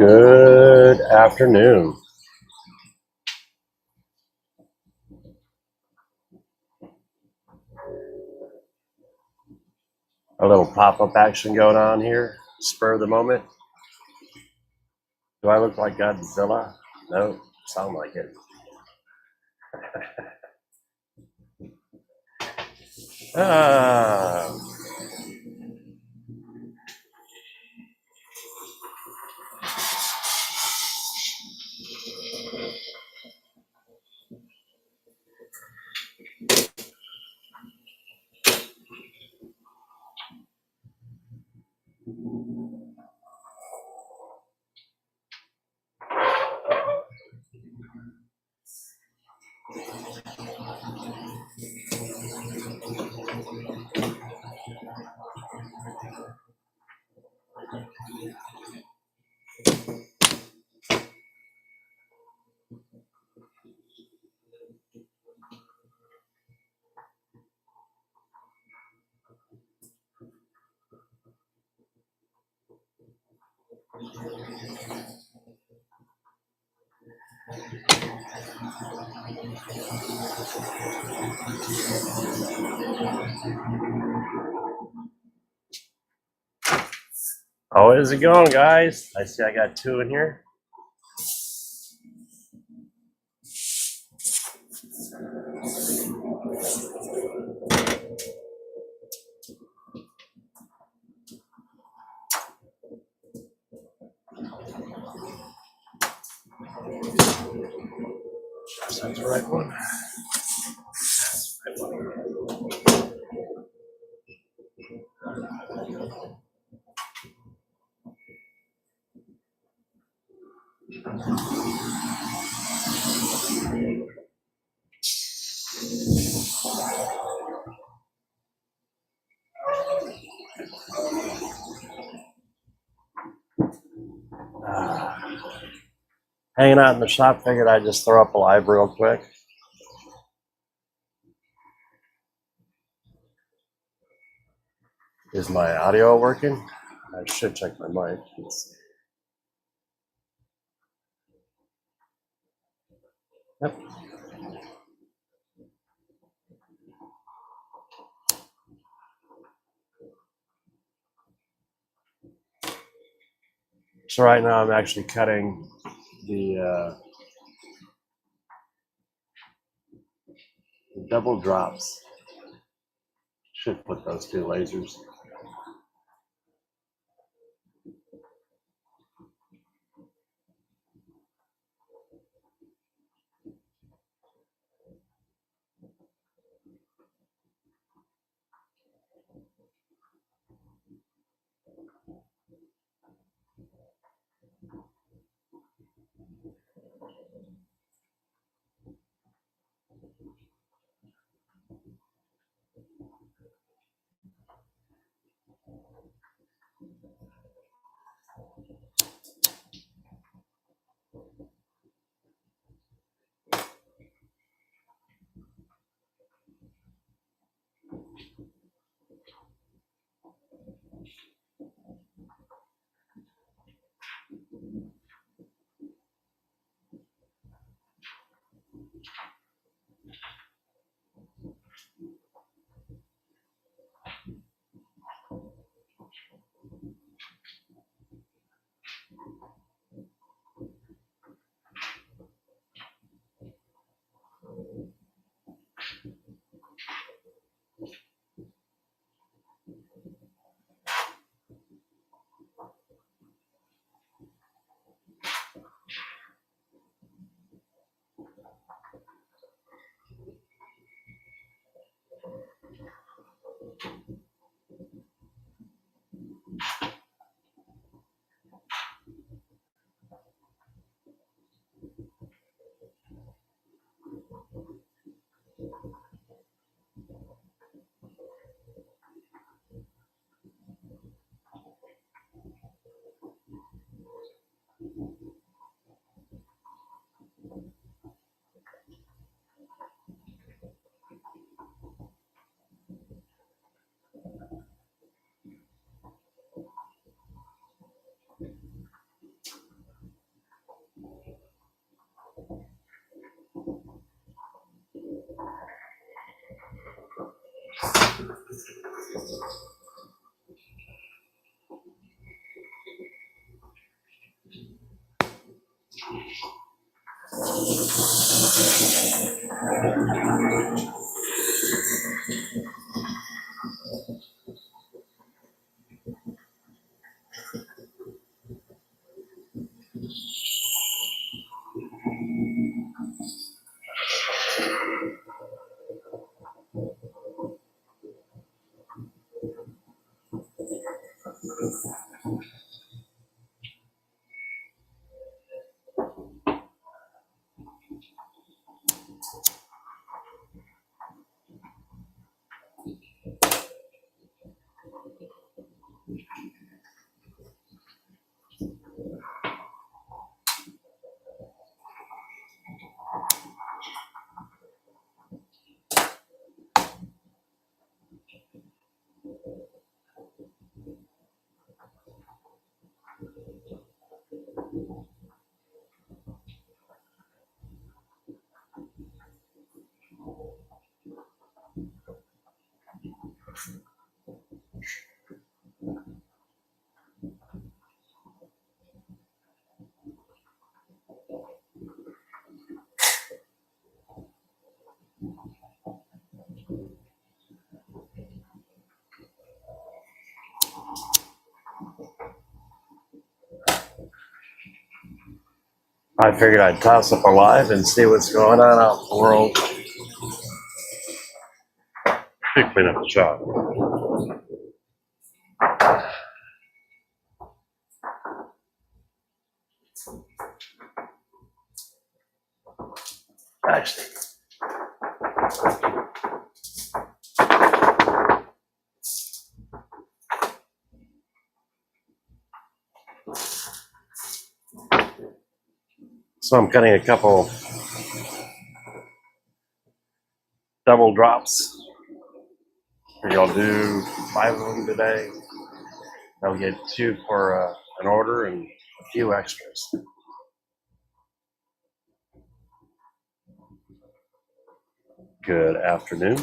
Good afternoon. A little pop-up action going on here. Spur of the moment. Do I look like Godzilla? No, sound like it. Ah, how is it going, guys? I see I got two in here. That's the right one. Hanging out in the shop, figured I'd just throw up a live real quick. Is my audio working? I should check my mic. Yep. So right now I'm actually cutting the double drops. Should put those two lasers. I figured I'd toss up a live and see what's going on out in the world. Should clean up the shop. Actually, so I'm cutting a couple double drops. I'll do 5 of them today. I'll get 2 for an order and a few extras. Good afternoon.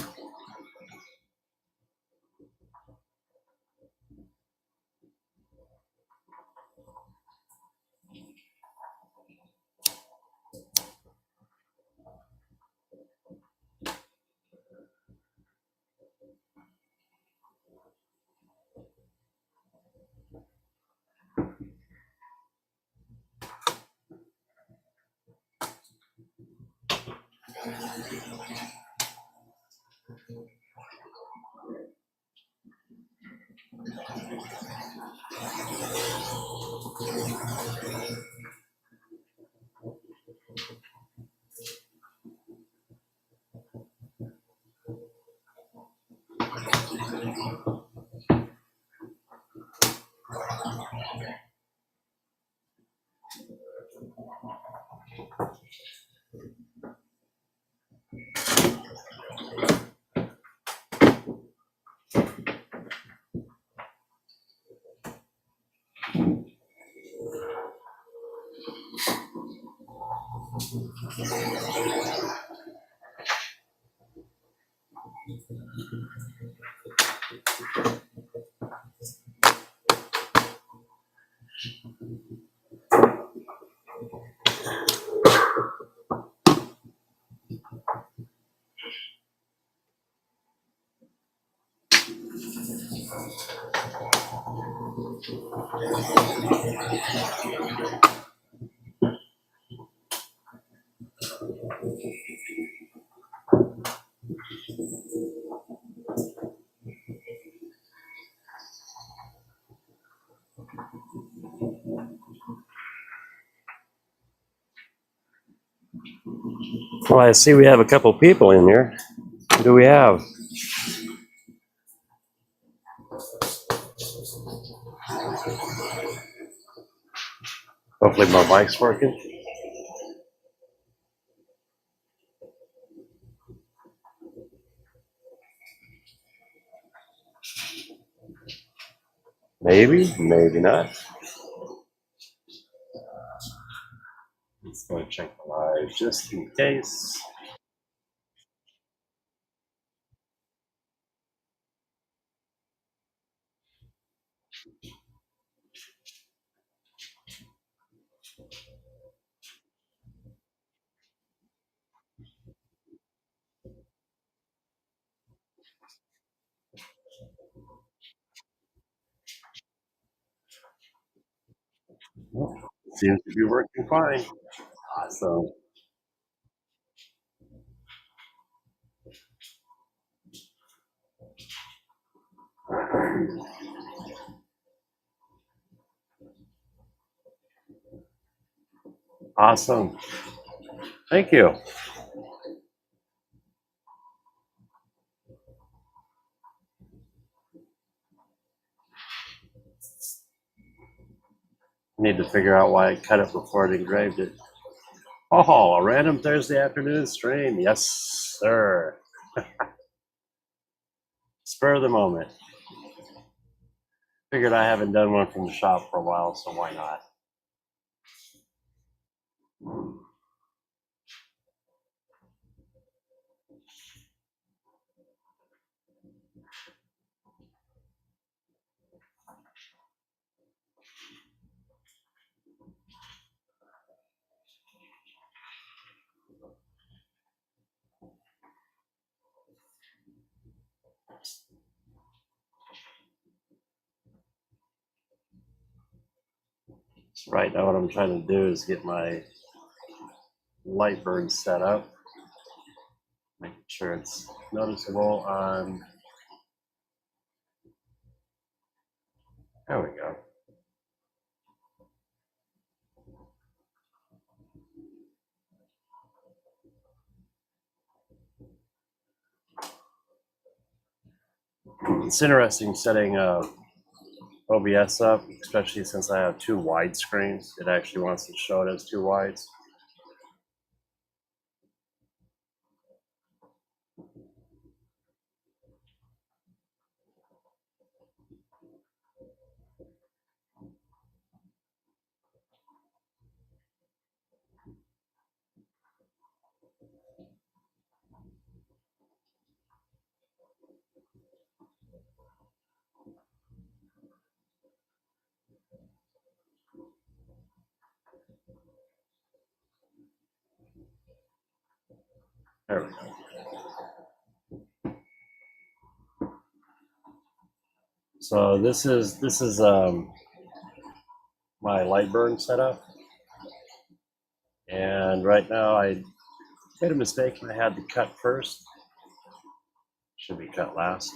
Well, I see we have a couple people in here. Who do we have? Hopefully my mic's working. Maybe, maybe not. Let's go and check the live just in case. Well, seems to be working fine. Awesome. Awesome. Thank you. Need to figure out why I cut it before it engraved it. Oh, a random Thursday afternoon stream. Yes, sir. Spur of the moment. Figured I haven't done one from the shop for a while, so why not? So right now, what I'm trying to do is get my Lightburn set up, making sure it's noticeable on. There we go. It's interesting setting OBS up, especially since I have two wide screens. It actually wants to show it as two wides. There we go. So this is my Lightburn setup, and right now I made a mistake and I had to cut first. Should be cut last,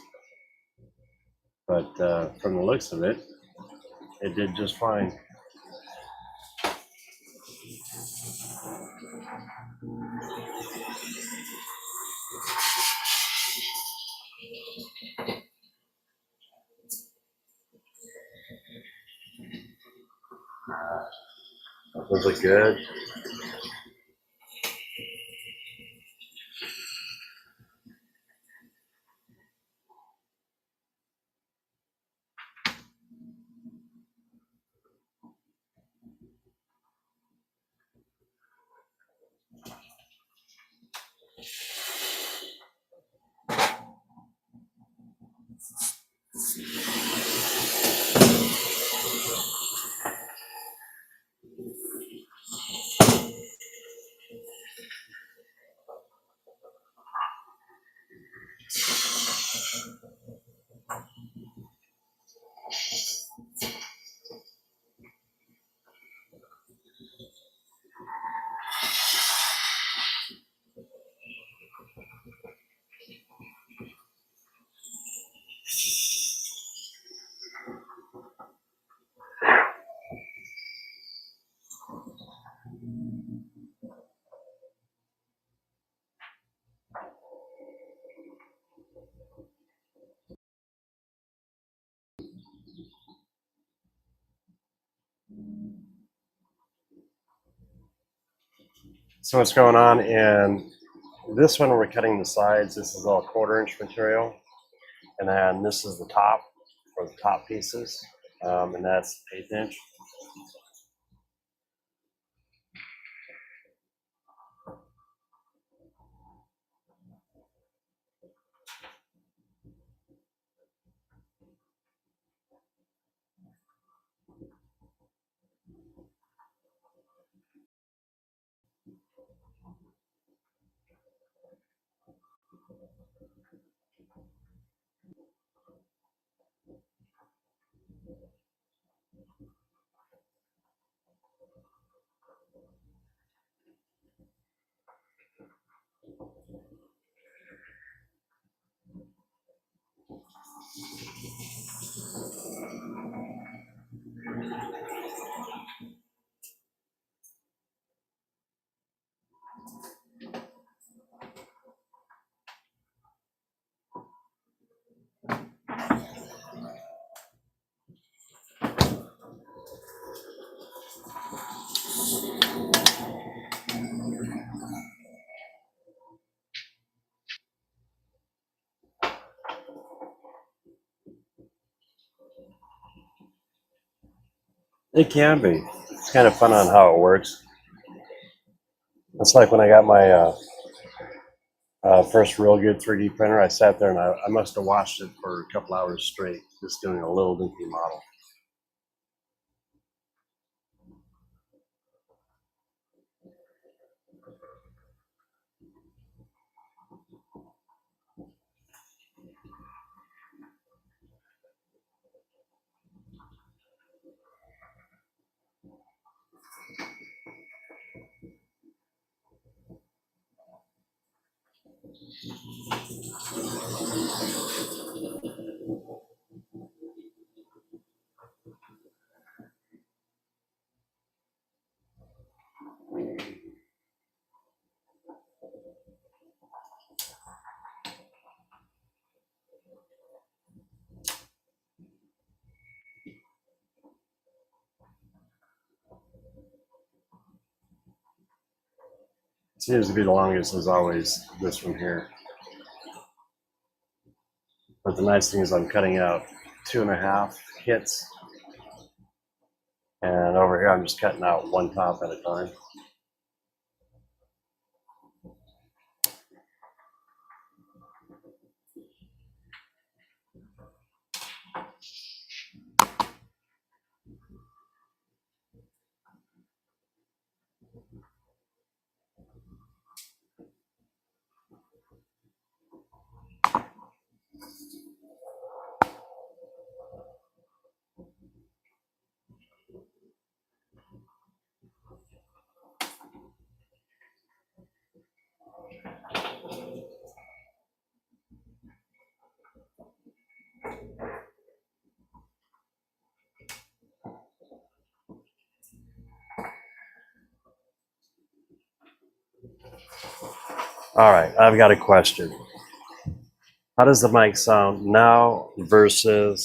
but from the looks of it, it did just fine. Those look good. So what's going on? And this one we're cutting the sides. This is all 1/4 inch material, and then this is the top for the top pieces, and that's 1/8 inch. It can be. It's kind of fun on how it works. It's like when I got my first real good 3D printer, I sat there and I must have watched it for a couple hours straight, just doing a little dinky model. Seems to be the longest is always this one here. But the nice thing is I'm cutting out 2.5 hits. And over here, I'm just cutting out one top at a time. All right, I've got a question. How does the mic sound now versus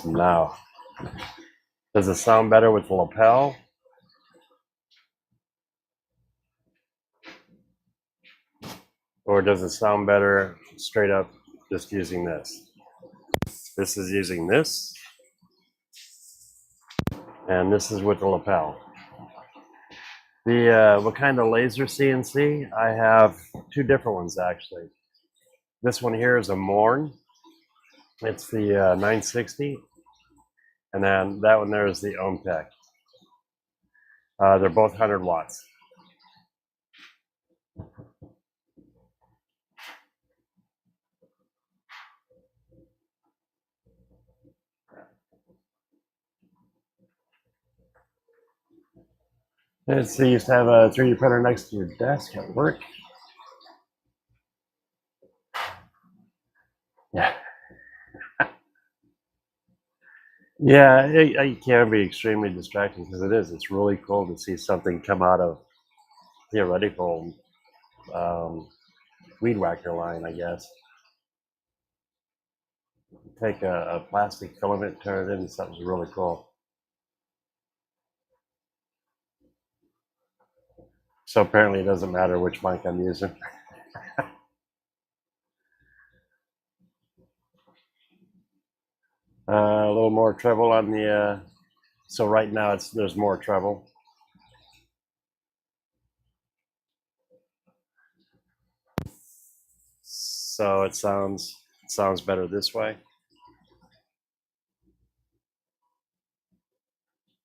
now? Does it sound better with the lapel? Or does it sound better straight up just using this? This is using this, and this is with the lapel. The what kind of laser CNC? I have two different ones actually. This one here is a Morn. It's the 960, and then that one there is the Ohmtech. They're both 100 watts. So you used to have a 3D printer next to your desk at work. Yeah. Yeah, it can be extremely distracting because it is. It's really cool to see something come out of theoretical weed whacker line, I guess. Take a plastic filament, turn it into something really cool. So apparently it doesn't matter which mic I'm using. A little more treble on the, so right now there's more treble. So it sounds better this way.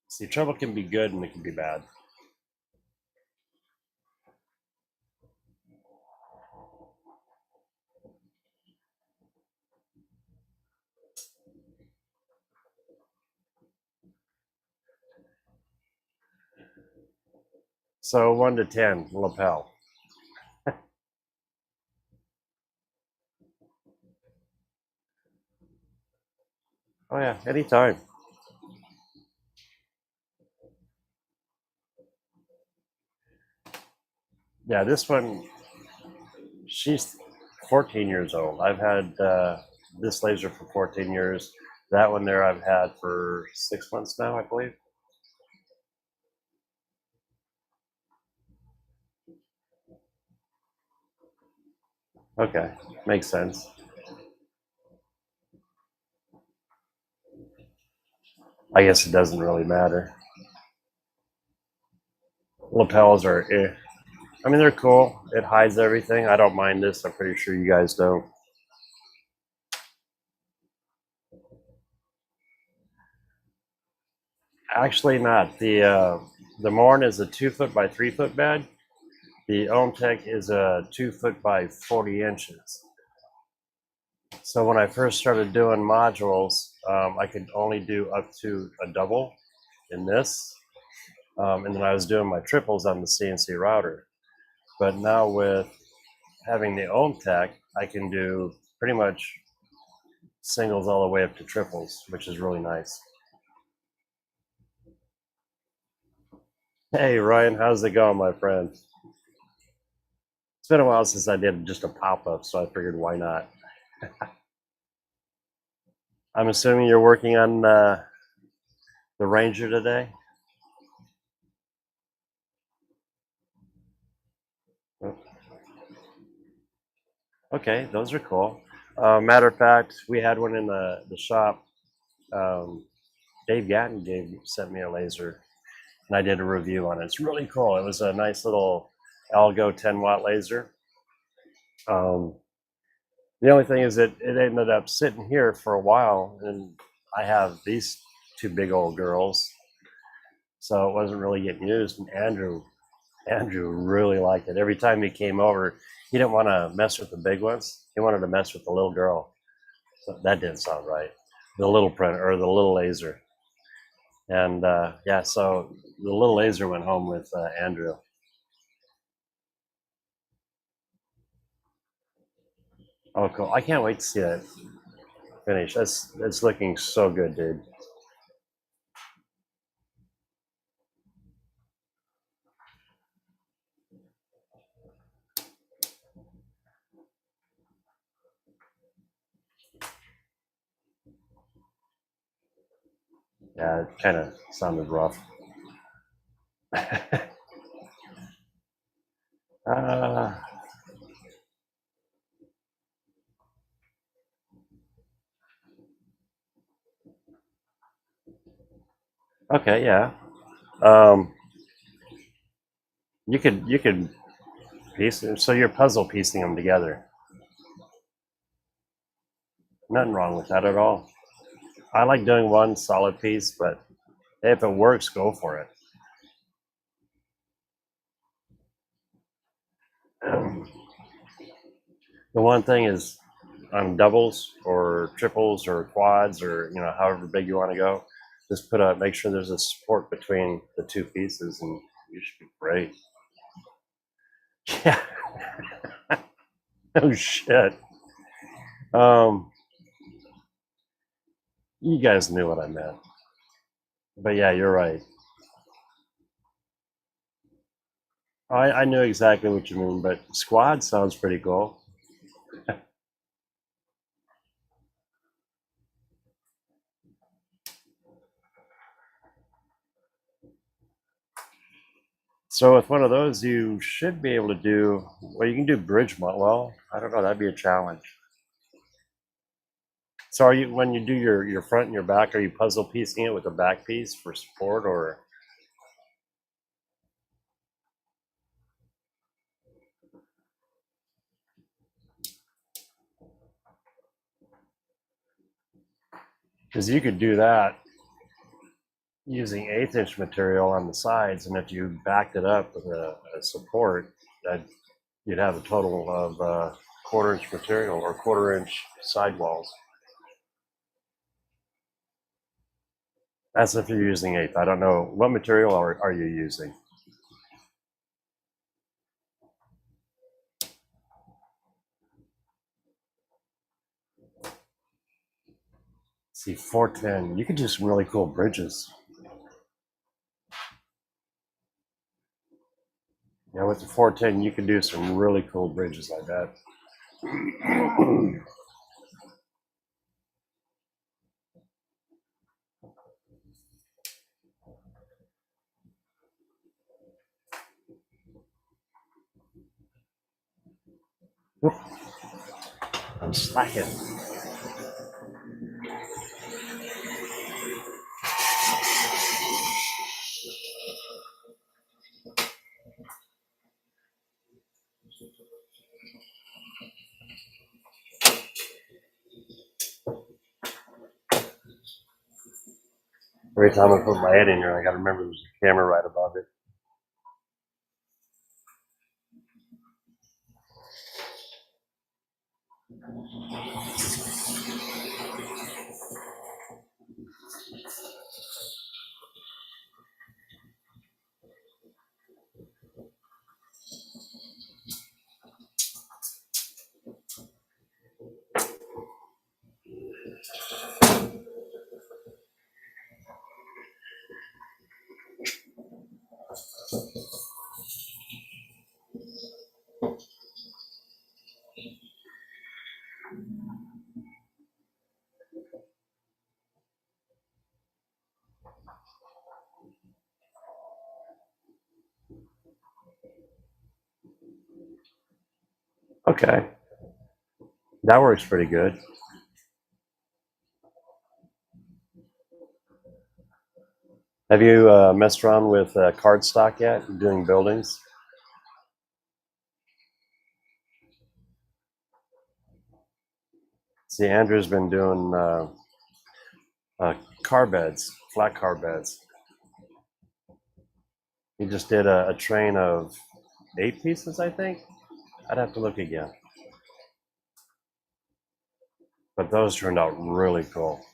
See, treble can be good and it can be bad. So 1 to 10, lapel. Oh yeah, anytime. Yeah, this one, she's 14 years old. I've had this laser for 14 years. That one there I've had for 6 months now, I believe. Okay, makes sense. I guess it doesn't really matter. Lapels are, I mean, they're cool. It hides everything. I don't mind this. I'm pretty sure you guys don't. Actually, not. The Morn is a 2 foot by 3 foot bed. The Ohmtech is a 2 foot by 40 inches. So when I first started doing modules, I could only do up to a double in this. And then I was doing my triples on the CNC router. But now with having the Ohmtech, I can do pretty much singles all the way up to triples, which is really nice. Hey Ryan, how's it going, my friend? It's been a while since I did just a pop-up, so I figured why not. I'm assuming you're working on the Ranger today? Okay, those are cool. Matter of fact, we had one in the shop. Um, Dave Gatton sent me a laser, and I did a review on it. It's really cool. It was a nice little Algo 10-watt laser. Um, the only thing is that it ended up sitting here for a while, and I have these two big old girls, so it wasn't really getting used. And Andrew really liked it. Every time he came over, he didn't want to mess with the big ones. He wanted to mess with the little girl. So that didn't sound right. The little print or the little laser. And yeah, so the little laser went home with Andrew. Oh, cool! I can't wait to see that finish. That's looking so good, dude. Yeah, it kind of sounded rough. uh, okay, yeah. Um, you could piece them. So you're puzzle piecing them together. Nothing wrong with that at all. I like doing one solid piece, but if it works, go for it. The one thing is on doubles or triples or quads or however big you want to go, just make sure there's a support between the two pieces, and you should be great. Yeah. Oh shit. Um, you guys knew what I meant, but yeah, you're right. I knew exactly what you mean, but squad sounds pretty cool. So with one of those, you should be able to do well. You can do bridge well. I don't know. That'd be a challenge. So are you when you do your front and your back, are you puzzle piecing it with a back piece for support, or because you could do that using 1/8 inch material on the sides, and if you backed it up with a support, that you'd have a total of 1/4 inch material or 1/4 inch sidewalls. That's if you're using eighth. I don't know what material are you using. See, 410. You could do some really cool bridges. Yeah, with the 410, you can do some really cool bridges. I bet. I'm slacking. Every time I put my head in here, I got to remember there's a camera right above it. Okay, that works pretty good. Have you messed around with cardstock yet, doing buildings? See, Andrew's been doing car beds, flat car beds. He just did a train of 8 pieces, I think. I'd have to look again. But those turned out really cool.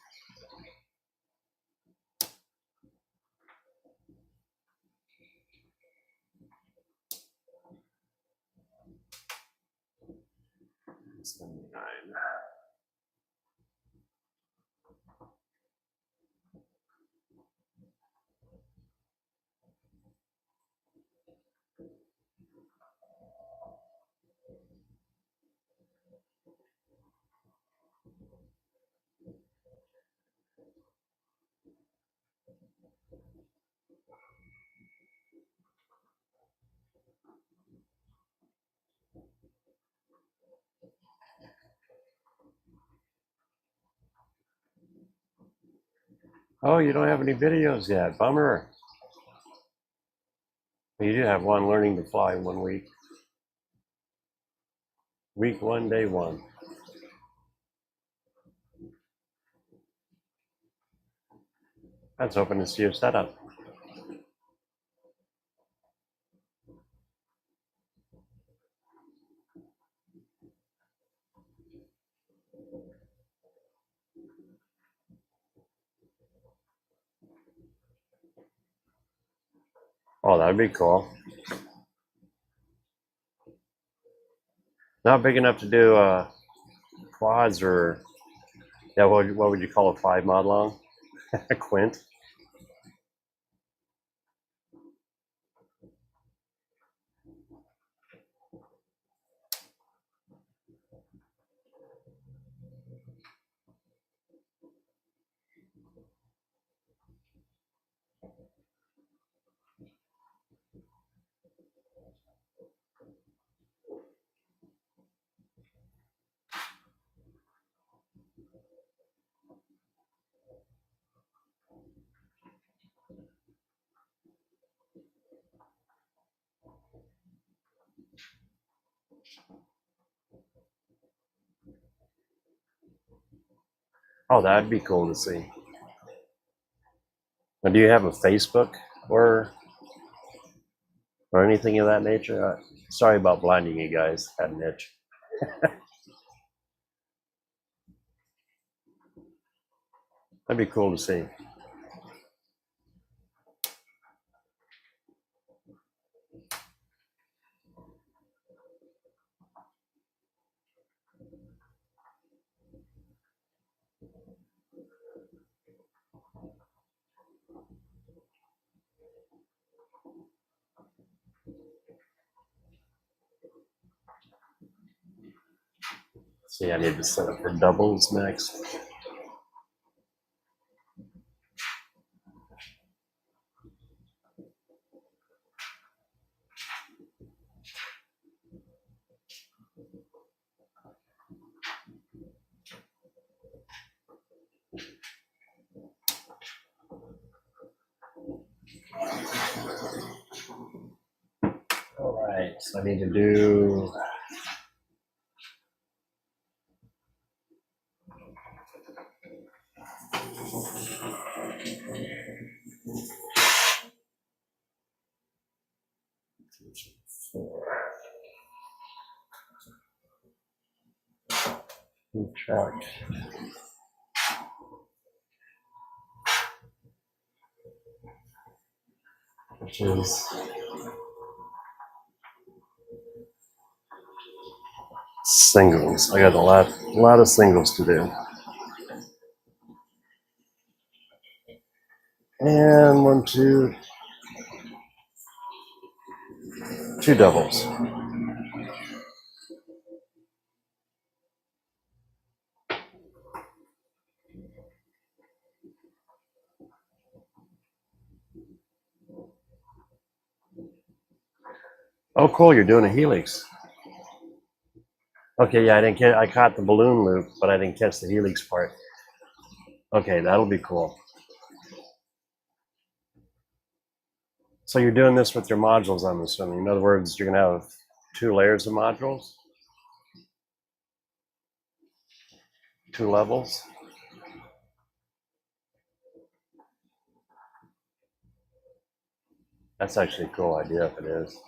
Oh, you don't have any videos yet. Bummer. You do have one, learning to fly, 1 week. Week 1, day 1. I was hoping to see your setup. Oh, that'd be cool. Not big enough to do quads or, yeah, what would you call a 5 mod long? A quint? Oh, that'd be cool to see. And do you have a Facebook or anything of that nature? Sorry about blinding you guys. Had an itch. That'd be cool to see. See, I need to set up for doubles next. So I need to do track. Which is singles. I got a lot of singles to do. And 1, 2, 2 doubles. Oh, cool! You're doing a helix. Okay, yeah, I caught the balloon loop, but I didn't catch the helix part. Okay, that'll be cool. So you're doing this with your modules, I'm assuming. In other words, you're gonna have 2 layers of modules, 2 levels. That's actually a cool idea if it is.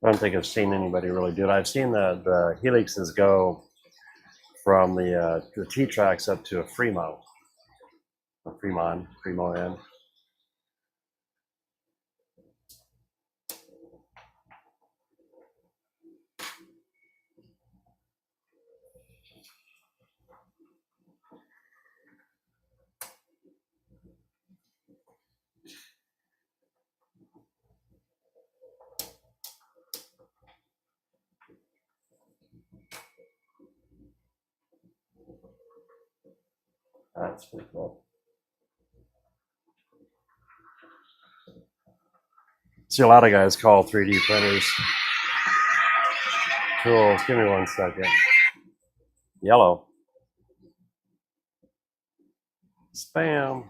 I don't think I've seen anybody really do it. I've seen the helixes go from the T-tracks up to a Fremont end. That's pretty cool. See a lot of guys call 3D printers tools. Give me 1 second. Yellow. Spam.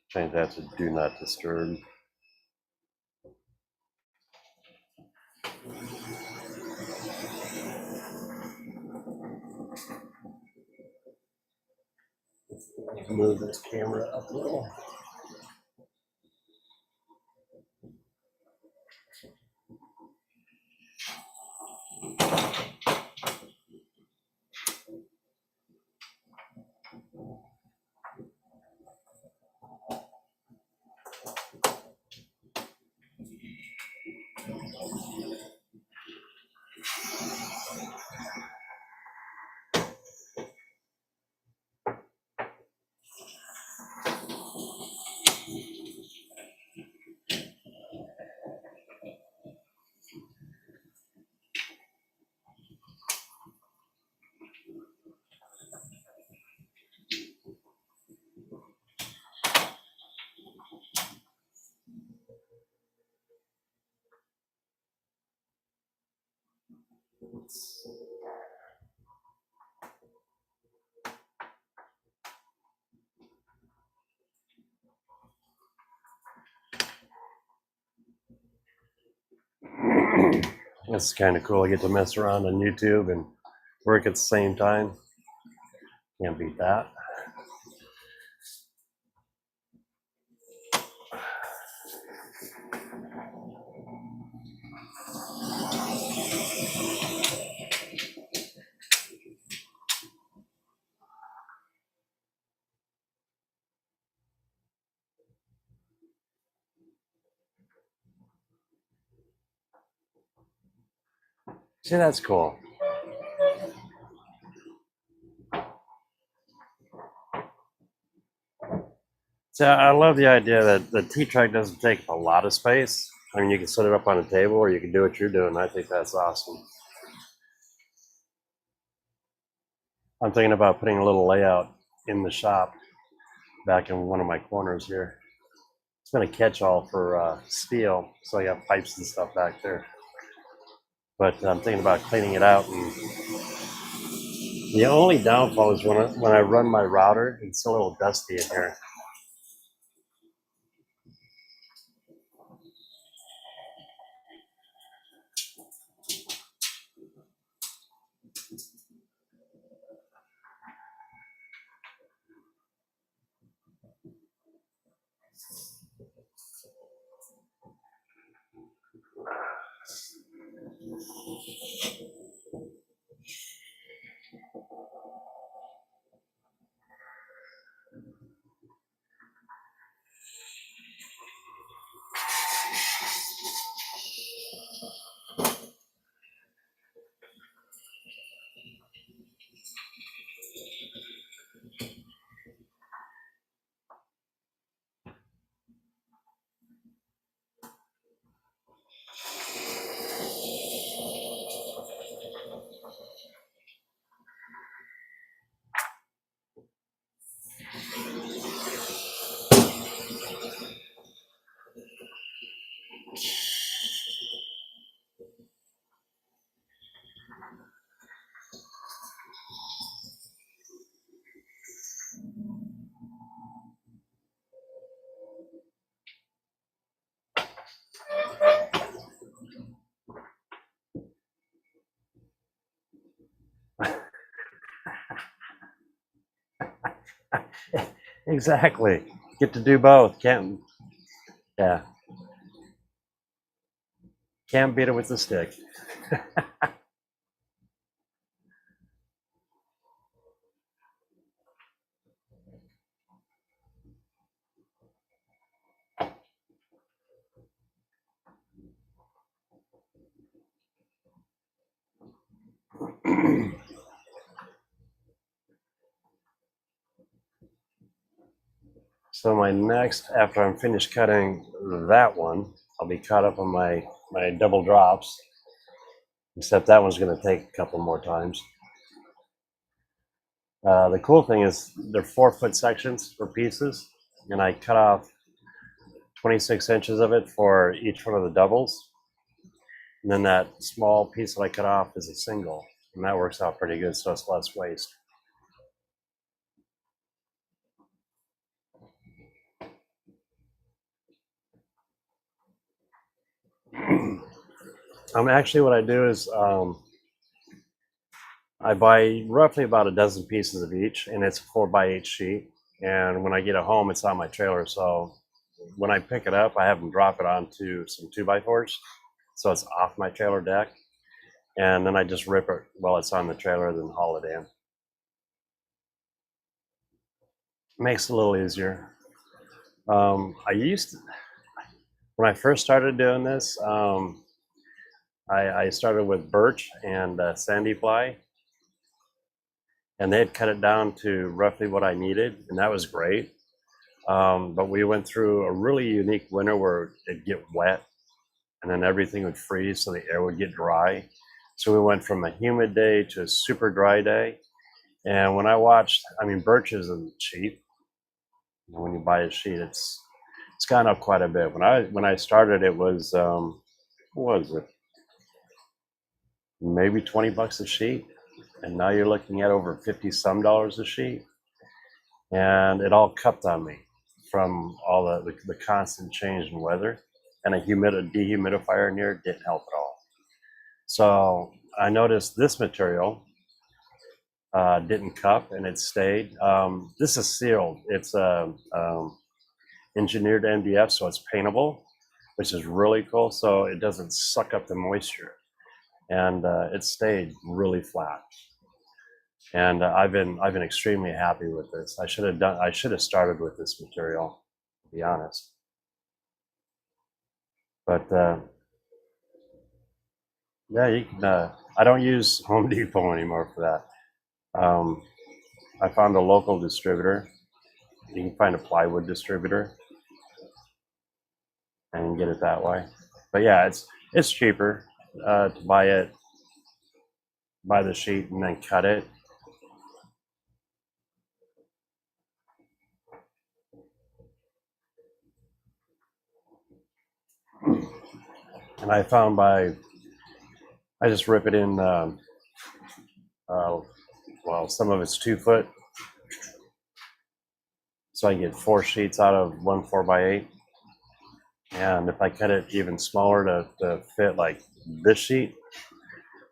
Change that to do not disturb. Move this camera up a little. It's kind of cool. I get to mess around on YouTube and work at the same time. Can't beat that. See, that's cool. So I love the idea that the T-track doesn't take up a lot of space. I mean, you can set it up on a table or you can do what you're doing. I think that's awesome. I'm thinking about putting a little layout in the shop back in one of my corners here. It's been a catch-all for steel, so I got pipes and stuff back there. But I'm thinking about cleaning it out. And the only downfall is when I run my router, it's a little dusty in here. Exactly. Get to do both. Yeah, can't beat it with the stick. So my next, after I'm finished cutting that one, I'll be caught up on my double drops. Except that one's going to take a couple more times. The cool thing is they're 4-foot sections for pieces, and I cut off 26 inches of it for each one of the doubles. And then that small piece that I cut off is a single, and that works out pretty good, so it's less waste. Actually, what I do is I buy roughly about a dozen pieces of each, and it's a 4x8 sheet. And when I get it home, it's on my trailer. So when I pick it up, I have them drop it onto some 2x4s, so it's off my trailer deck. And then I just rip it while it's on the trailer, then haul it in. Makes it a little easier. I used to, when I first started doing this, I started with birch and sandy ply, and they had cut it down to roughly what I needed, and that was great. But we went through a really unique winter where it'd get wet, and then everything would freeze, so the air would get dry. So we went from a humid day to a super dry day. And when I watched, I mean, birch isn't cheap. When you buy a sheet, it's gone up quite a bit. When I started, it was what was it? Maybe $20 a sheet, and now you're looking at over 50 some dollars a sheet, and it all cupped on me from all the constant change in weather, and a dehumidifier near didn't help at all. So I noticed this material didn't cup and it stayed. This is sealed. It's engineered MDF, so it's paintable, which is really cool. So it doesn't suck up the moisture, and it stayed really flat. And I've been extremely happy with this. I should have started with this material, to be honest. But yeah, you can. I don't use Home Depot anymore for that. I found a local distributor. You can find a plywood distributor and get it that way. But yeah, it's cheaper to buy the sheet and then cut it. And I found I just rip it in. Well, some of it's 2 foot, so I can get 4 sheets out of one 4x8. And if I cut it even smaller to fit like this sheet,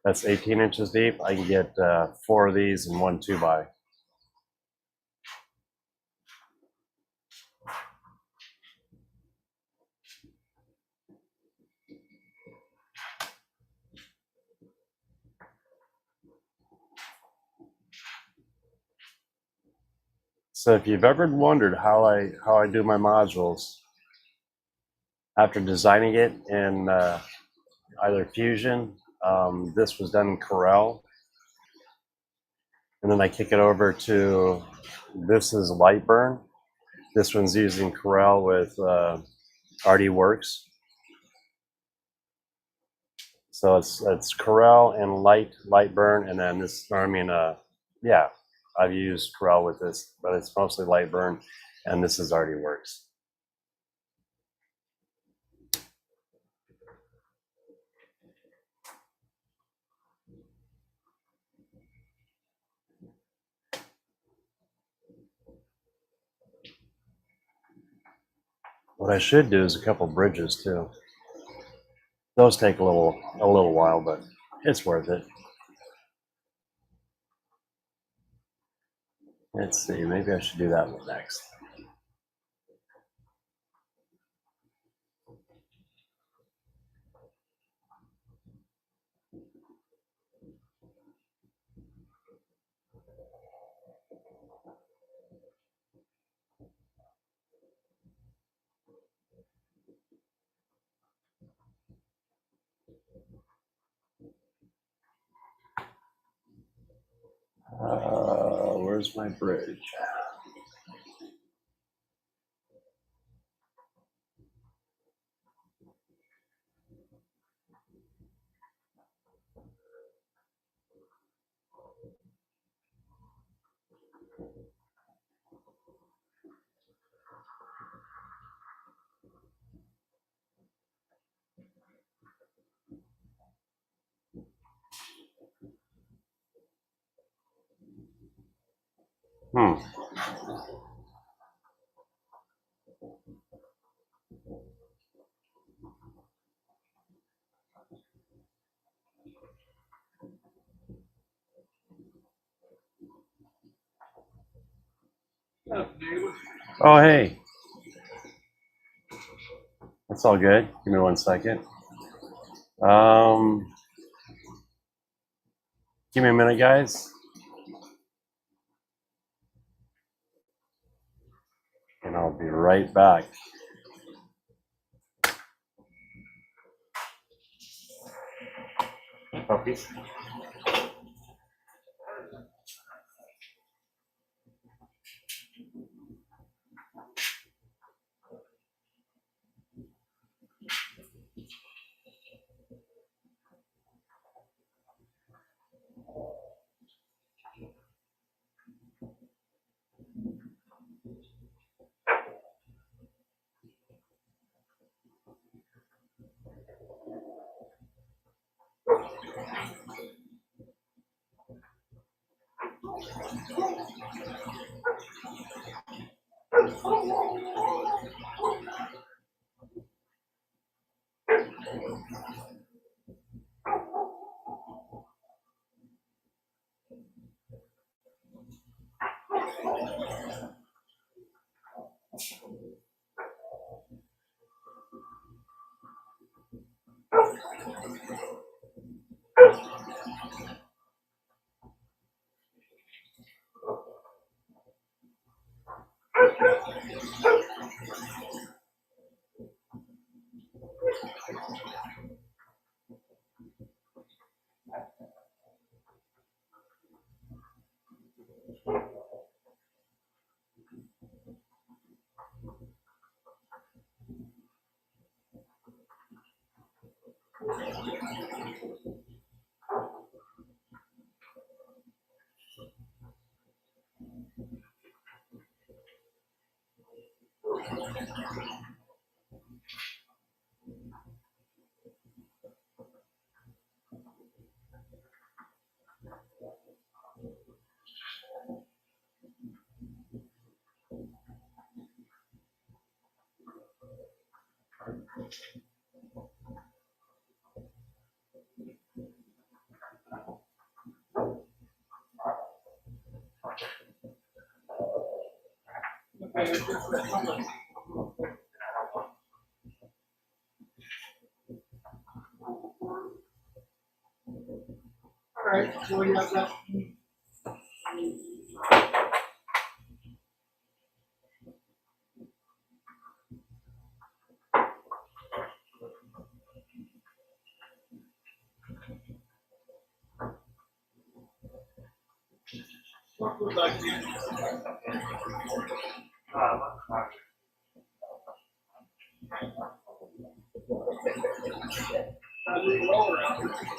that's 18 inches deep, I can get 4 of these in one 2x. So if you've ever wondered how I do my modules, after designing it in either Fusion, this was done in Corel, and then I kick it over to, this is Lightburn. This one's using Corel with ArtieWorks. So it's Corel and Lightburn, and then this. I mean, yeah, I've used Corel with this, but it's mostly Lightburn, and this is ArtieWorks. What I should do is a couple bridges too. Those take a little while, but it's worth it. Let's see, maybe I should do that one next. Where's my bridge? Hmm. Oh, hey. That's all good. Give me 1 second. Give me a minute, guys. And I'll be right back. Puppies.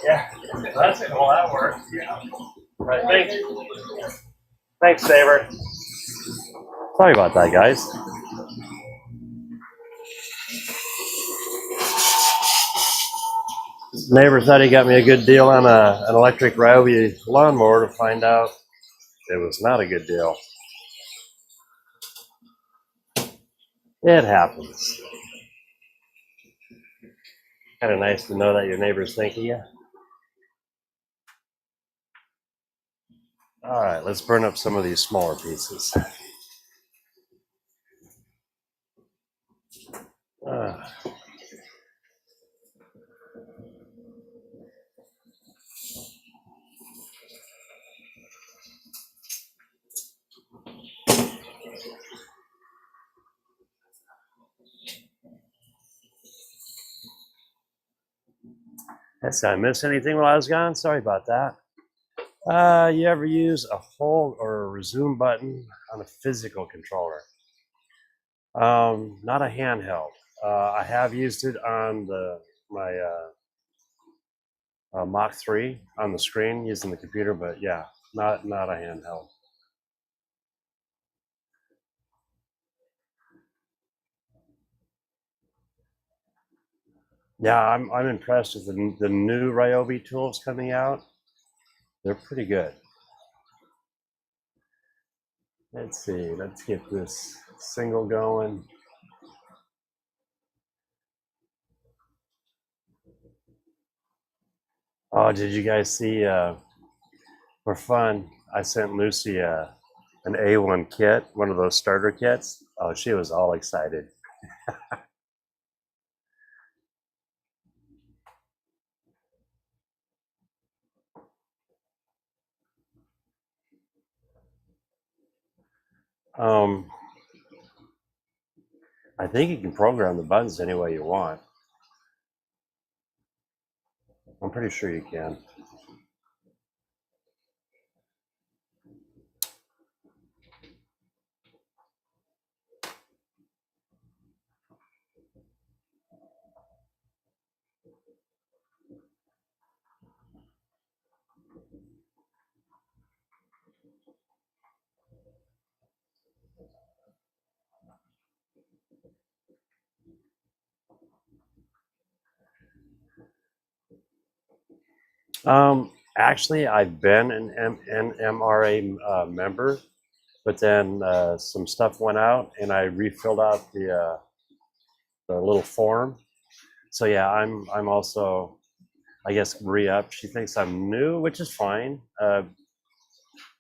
Yeah, that's it. Well, that works. Yeah. Right. Thanks, Saber. Sorry about that, guys. Neighbor thought he got me a good deal on an electric Ryobi lawnmower. To find out it was not a good deal. It happens. Kind of nice to know that your neighbors think of you. All right, let's burn up some of these smaller pieces. Did I miss anything while I was gone? Sorry about that. You ever use a hold or a resume button on a physical controller? Not a handheld. I have used it on my Mach 3 on the screen using the computer, but yeah, not a handheld. Yeah, I'm impressed with the new Ryobi tools coming out. They're pretty good. Let's see. Let's get this single going. Oh, did you guys see? For fun, I sent Lucy an A1 kit, one of those starter kits. Oh, she was all excited. Um, I think you can program the buttons any way you want. I'm pretty sure you can. Actually, I've been an NMRA member, but then some stuff went out, and I refilled out the little form. So yeah, I'm also, I guess, re-up. She thinks I'm new, which is fine,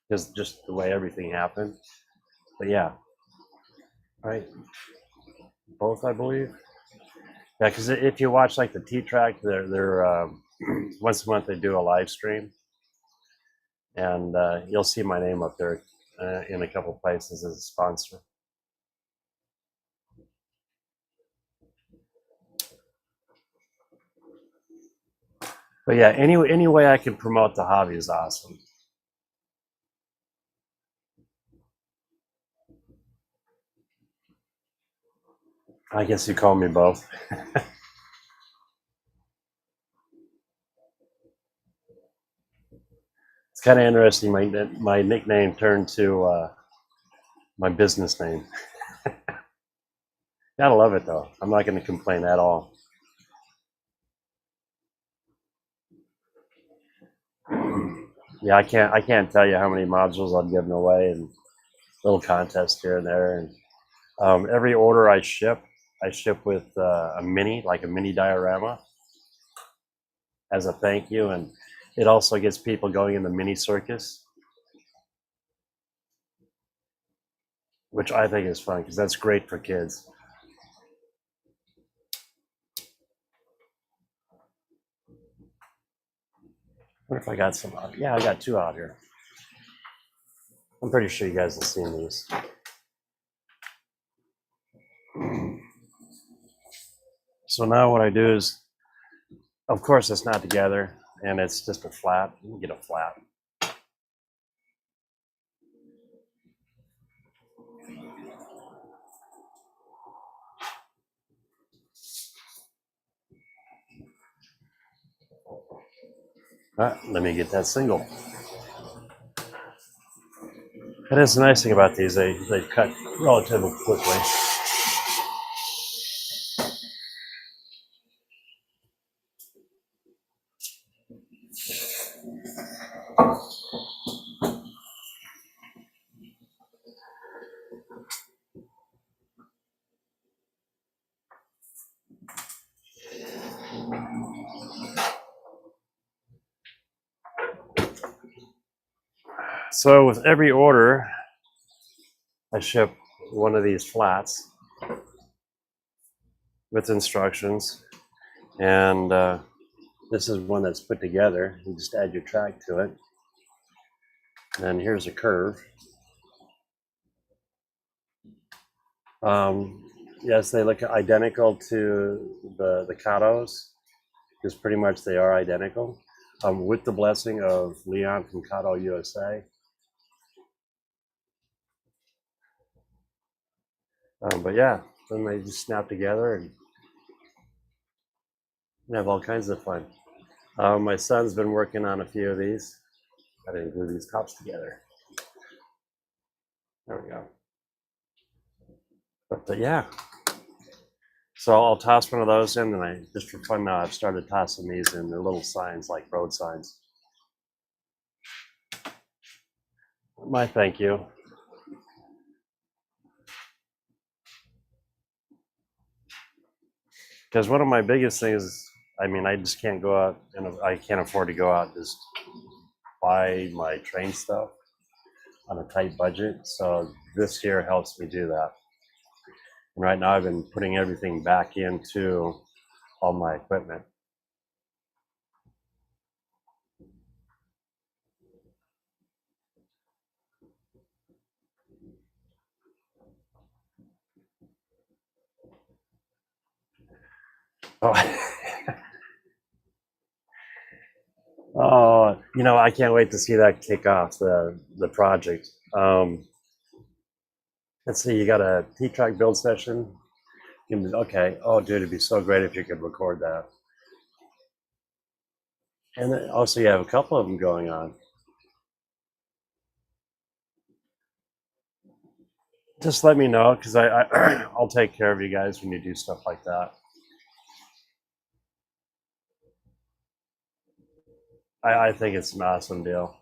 because just the way everything happened. But yeah, right, both I believe. Yeah, because if you watch like the T-Track, they're once a month they do a live stream, and you'll see my name up there in a couple places as a sponsor. But yeah, any way I can promote the hobby is awesome. I guess you call me both. It's kind of interesting. My nickname turned to my business name. Gotta love it though. I'm not going to complain at all. Yeah, I can't tell you how many modules I've given away and little contests here and there. And every order I ship with like a mini diorama as a thank you, and it also gets people going in the mini circus, which I think is fun because that's great for kids. What if I got some out? Yeah, I got two out here. I'm pretty sure you guys have seen these. So now what I do is, of course, it's not together, and it's just a flat. You can get a flat. Let me get that single. That is the nice thing about these. They cut relatively quickly. So with every order, I ship one of these flats with instructions, and this is one that's put together. You just add your track to it, and here's a curve. Yes, they look identical to the Katos, because pretty much they are identical. with the blessing of Leon from Kato USA. But yeah, then they just snap together and have all kinds of fun. My son's been working on a few of these. I didn't glue these tops together. There we go. But yeah, so I'll toss one of those in, and I just for fun now I've started tossing these in. They're little signs like road signs. My thank you. Because one of my biggest things, I mean, I just can't go out and I can't afford to go out and just buy my train stuff on a tight budget. So this here helps me do that. And right now I've been putting everything back into all my equipment. Oh, oh, I can't wait to see that kick off the project. Let's see, you got a T-Track build session. Okay. Oh, dude, it'd be so great if you could record that. And then also, you have a couple of them going on. Just let me know because I'll take care of you guys when you do stuff like that. I think it's an awesome deal.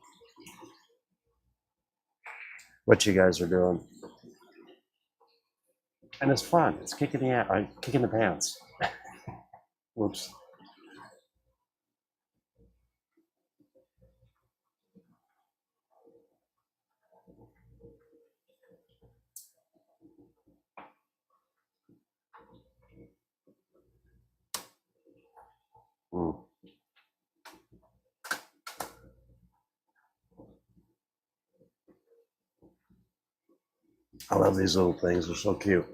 What you guys are doing, and it's fun. It's kicking the pants. Whoops. Mm. I love these little things. They're so cute.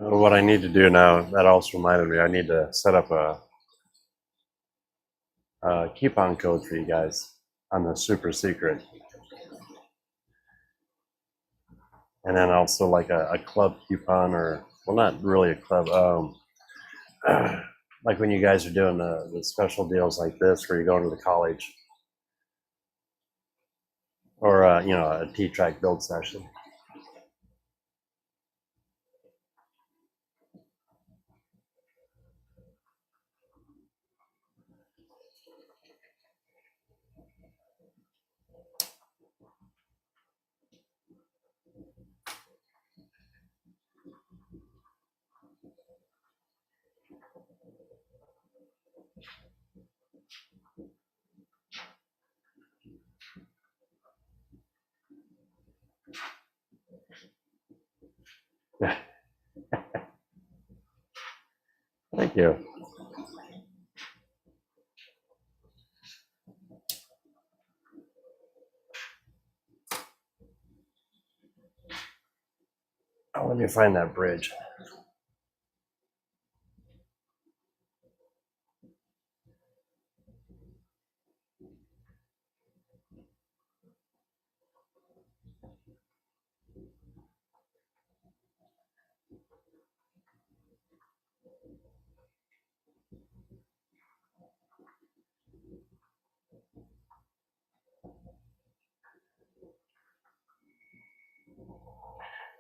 What I need to do now, that also reminded me, I need to set up a coupon code for you guys on the super secret. And then also like a club coupon, or, well, not really a club. Like when you guys are doing the special deals like this, where you're going to the college, or a T-Track build session. Thank you. Oh, let me find that bridge.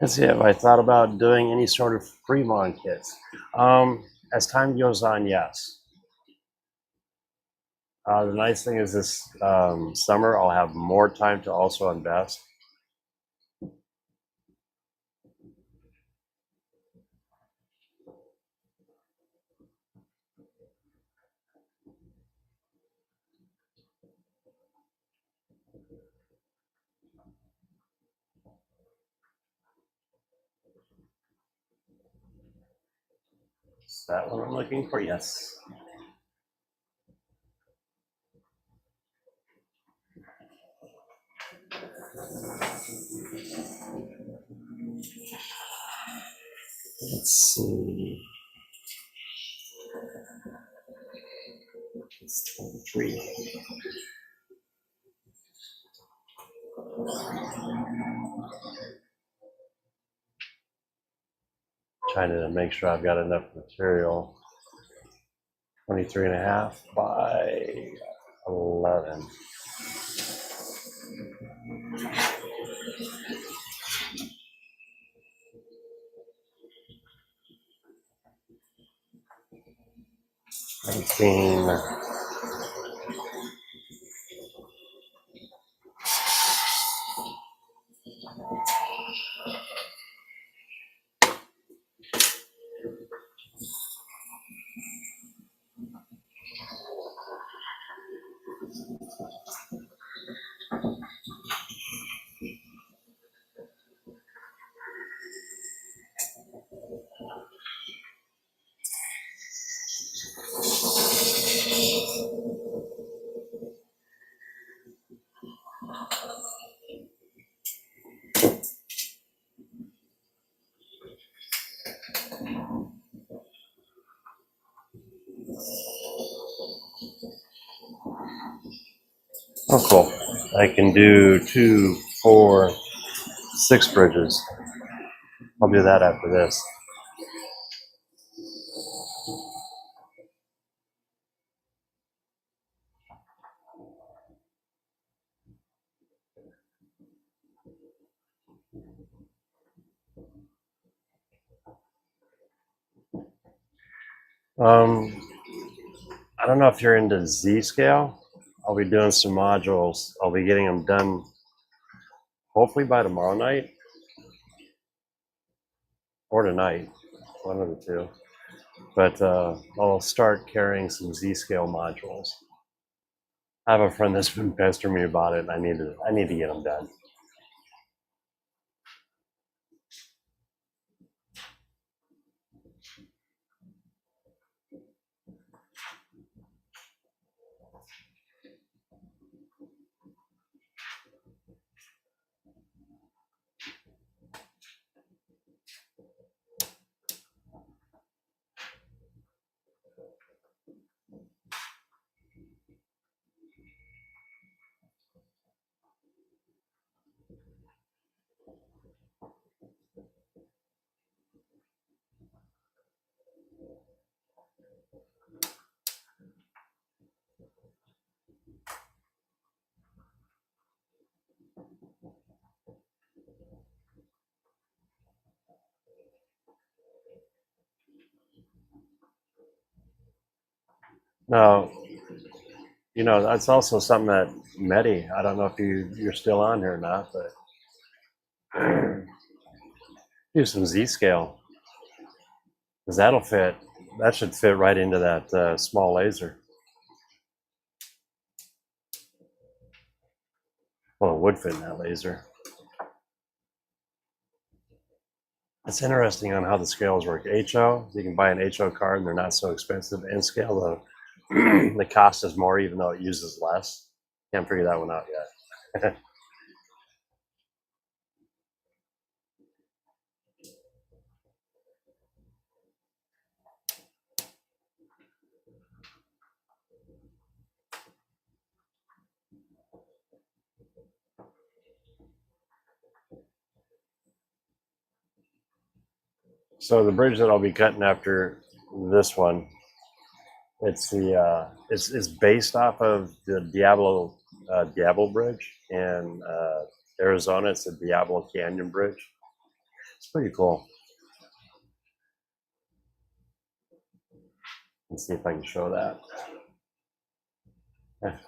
Let's see, have I thought about doing any sort of Fremont kits? As time goes on, yes. The nice thing is this summer I'll have more time to also invest. Is that what I'm looking for? Yes. Let's see. It's 23. Trying to make sure I've got enough material. 23 and a half by 11. Oh, cool. I can do 2, 4, 6 bridges. I'll do that after this. I don't know if you're into Z-scale. I'll be doing some modules. I'll be getting them done hopefully by tomorrow night or tonight, one of the two. But I'll start carrying some Z-scale modules. I have a friend that's been pestering me about it, and I need to get them done. Now, you know, that's also something that Medi, I don't know if you're still on here or not, but do some Z-scale, because that should fit right into that small laser. Well, it would fit in that laser. It's interesting on how the scales work. HO, you can buy an HO card and they're not so expensive. N scale, though, the cost is more even though it uses less. Can't figure that one out yet. So the bridge that I'll be cutting after this one, it's based off of the Diablo Bridge in Arizona. It's the Diablo Canyon Bridge. It's pretty cool. Let's see if I can show that. Yeah.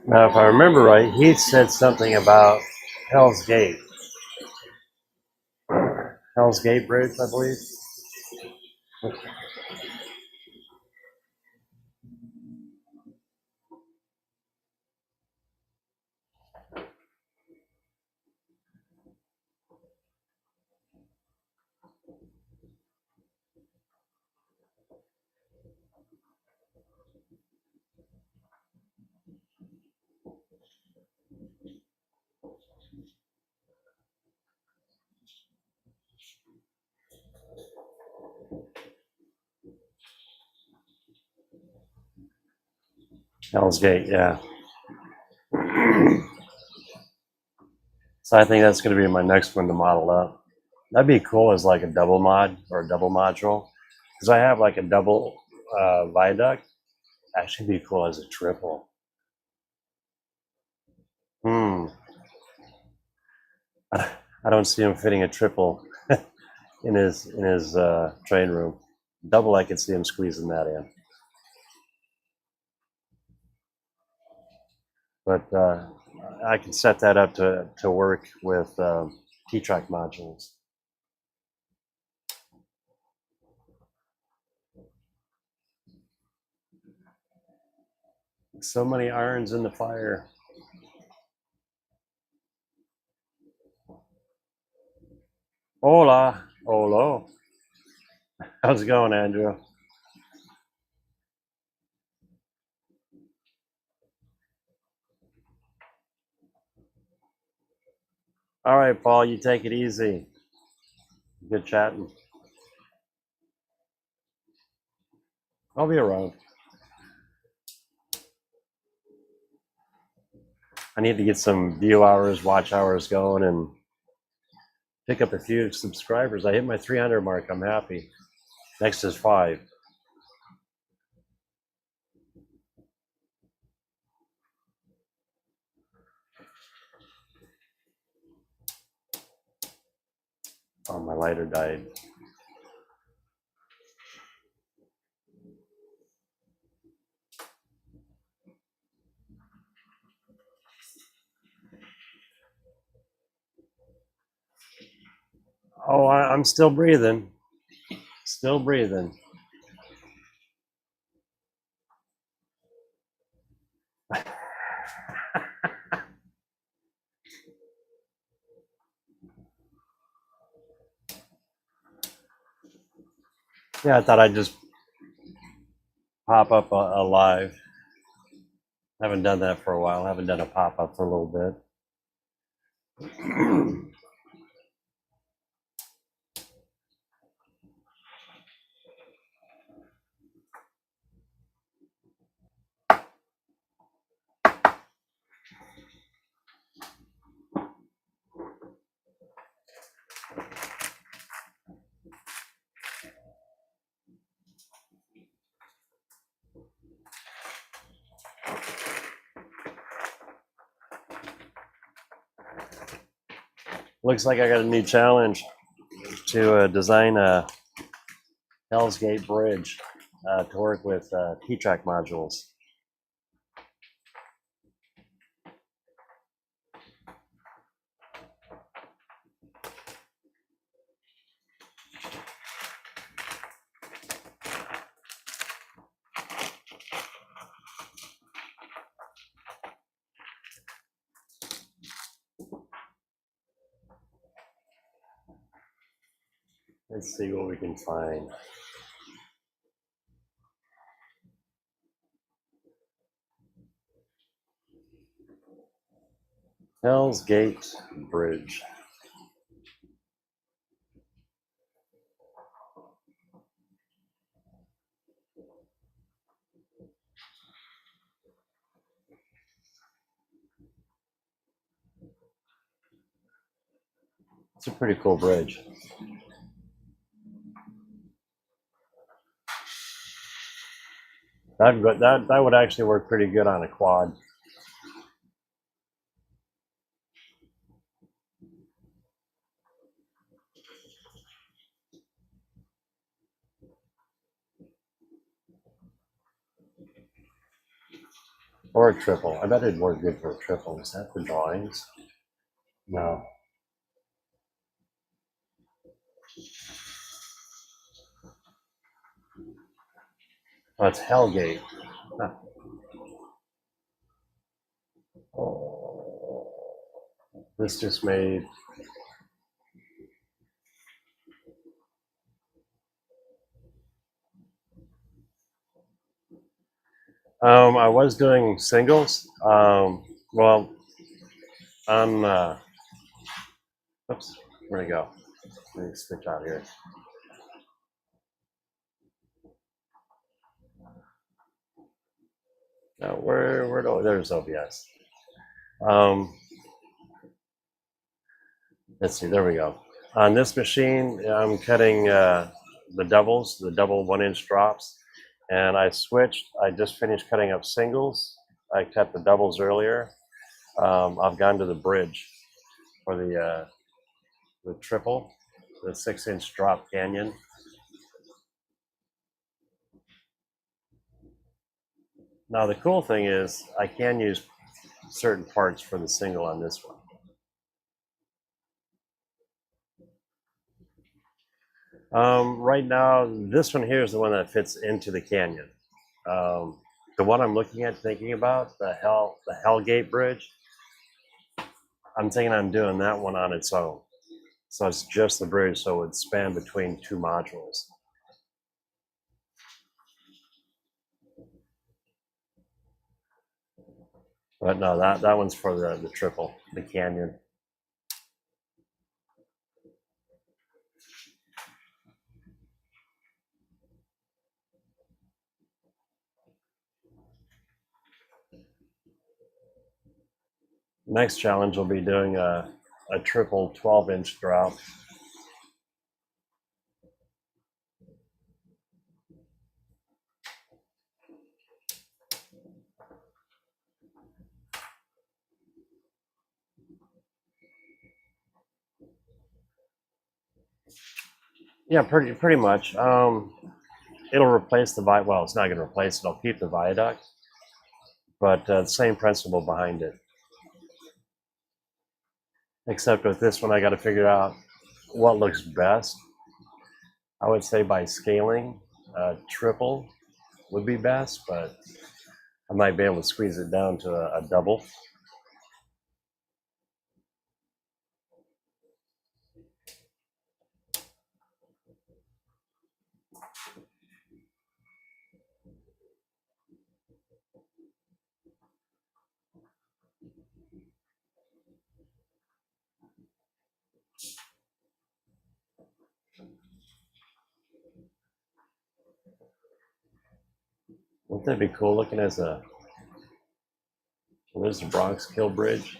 Now, if I remember right, he said something about Hell's Gate. Hell's Gate Bridge, I believe. Hell's Gate, yeah. So I think that's going to be my next one to model up. That'd be cool as like a double mod or a double module, because I have like a double viaduct. Actually, be cool as a triple. I don't see him fitting a triple in his train room. Double, I could see him squeezing that in. But I can set that up to work with T-Track modules. So many irons in the fire. Hola, holo. How's it going, Andrew? All right, Paul, you take it easy. Good chatting. I'll be around. I need to get some view hours, watch hours going, and pick up a few subscribers. I hit my 300 mark. I'm happy. Next is 5. Oh, my lighter died. Oh, I'm still breathing. Still breathing. Yeah, I thought I'd just pop up a live. Haven't done that for a while. Haven't done a pop up for a little bit. Looks like I got a new challenge to design a Hell's Gate bridge to work with T-Track modules. Let's see what we can find. Hell's Gate Bridge. It's a pretty cool bridge. That would actually work pretty good on a quad. Or a triple. I bet it'd work good for a triple. Is that for drawings? No. Oh, it's Hellgate. Huh. Oh, this just made. I was doing singles. Well, on. Oops, where'd it go? Let me switch out here. Now, where do there's OBS. Let's see, there we go. On this machine, I'm cutting the doubles, the double 1-inch drops, and I switched. I just finished cutting up singles. I cut the doubles earlier. I've gone to the bridge for the triple, the 6-inch drop canyon. Now the cool thing is I can use certain parts for the single on this one. Right now, this one here is the one that fits into the canyon. The one I'm looking at, thinking about, the Hellgate Bridge, I'm thinking I'm doing that one on its own. So it's just the bridge, so it would span between two modules. But no, that one's for the triple, the canyon. Next challenge will be doing a triple 12-inch drop. Yeah, pretty much. It'll replace the viaduct. Well, it's not going to replace it. It'll keep the viaduct, but same principle behind it. Except with this one, I got to figure out what looks best. I would say by scaling, triple would be best, but I might be able to squeeze it down to a double. Wouldn't that be cool looking as a, well, there's the Bronx Kill Bridge.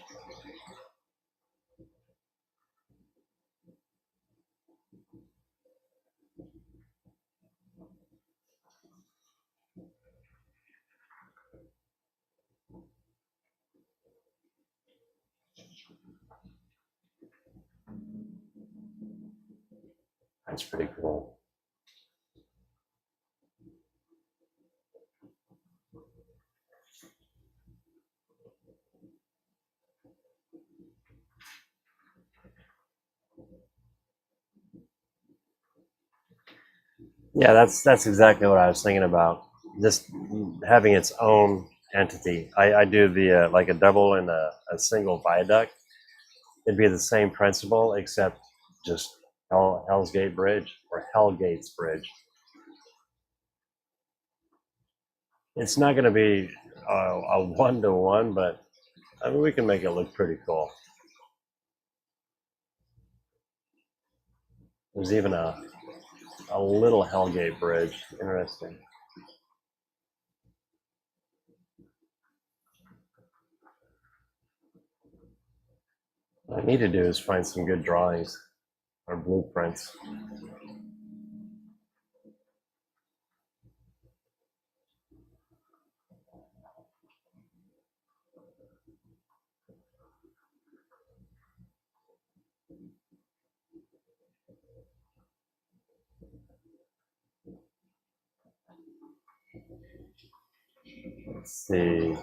That's pretty cool. Yeah, that's exactly what I was thinking about. Just having its own entity. I do the like a double and a single viaduct. It'd be the same principle, except just Hell's Gate Bridge or Hellgates Bridge. It's not going to be a one-to-one, but I mean, we can make it look pretty cool. There's even a little Hellgate Bridge. Interesting. What I need to do is find some good drawings or blueprints. Let's see.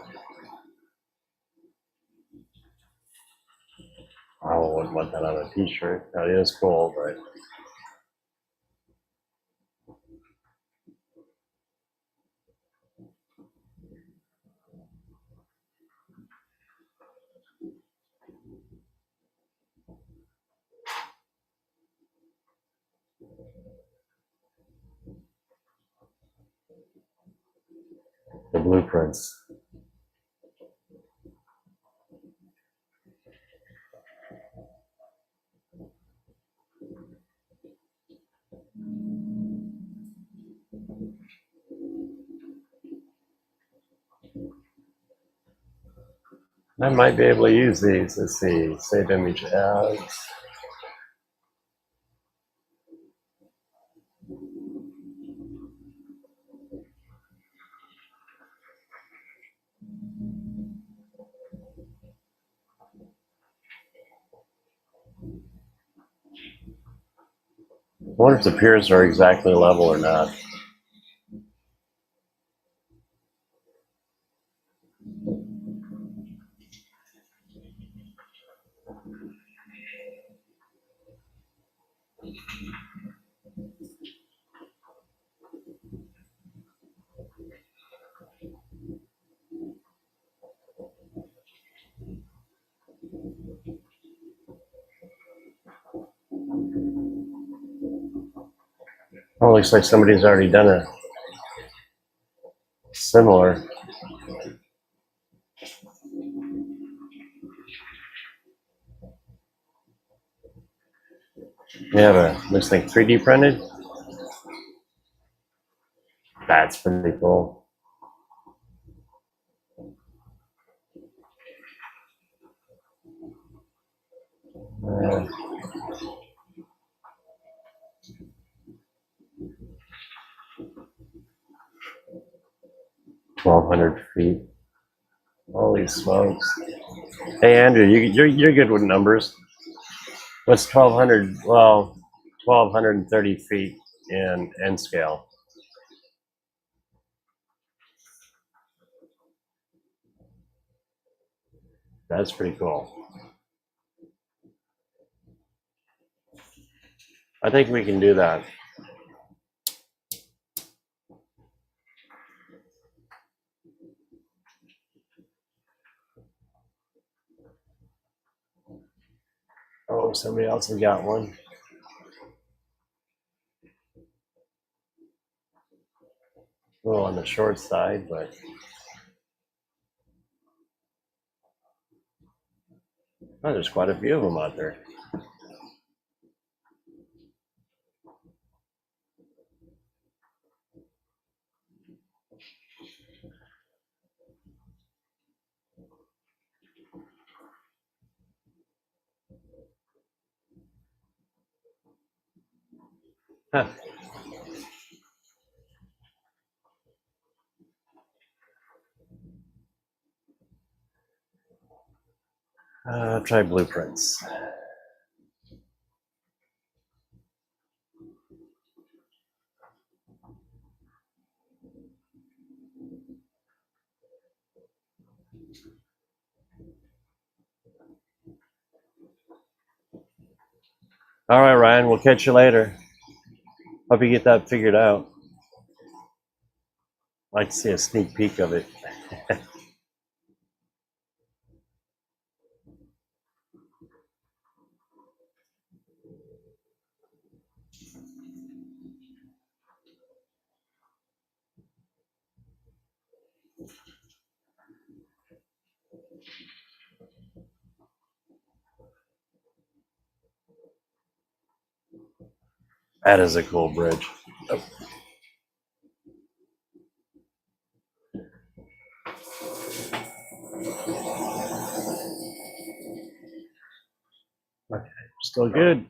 I wouldn't want that on a t-shirt. That is cool, but the blueprints. I might be able to use these. Let's see. Save image as. I wonder if the piers are exactly level or not. Oh, it looks like somebody's already done a similar. They have a, looks like 3D printed. That's pretty cool. Uh, 1,200 feet. Holy smokes! Hey Andrew, you're good with numbers. What's 1,200? Well, 1,230 feet in N scale. That's pretty cool. I think we can do that. Oh, somebody else has got one. A little on the short side, but oh, there's quite a few of them out there. Huh. Try blueprints. All right, Ryan, we'll catch you later. Hope you get that figured out. I'd like to see a sneak peek of it. That is a cool bridge. Okay, still good.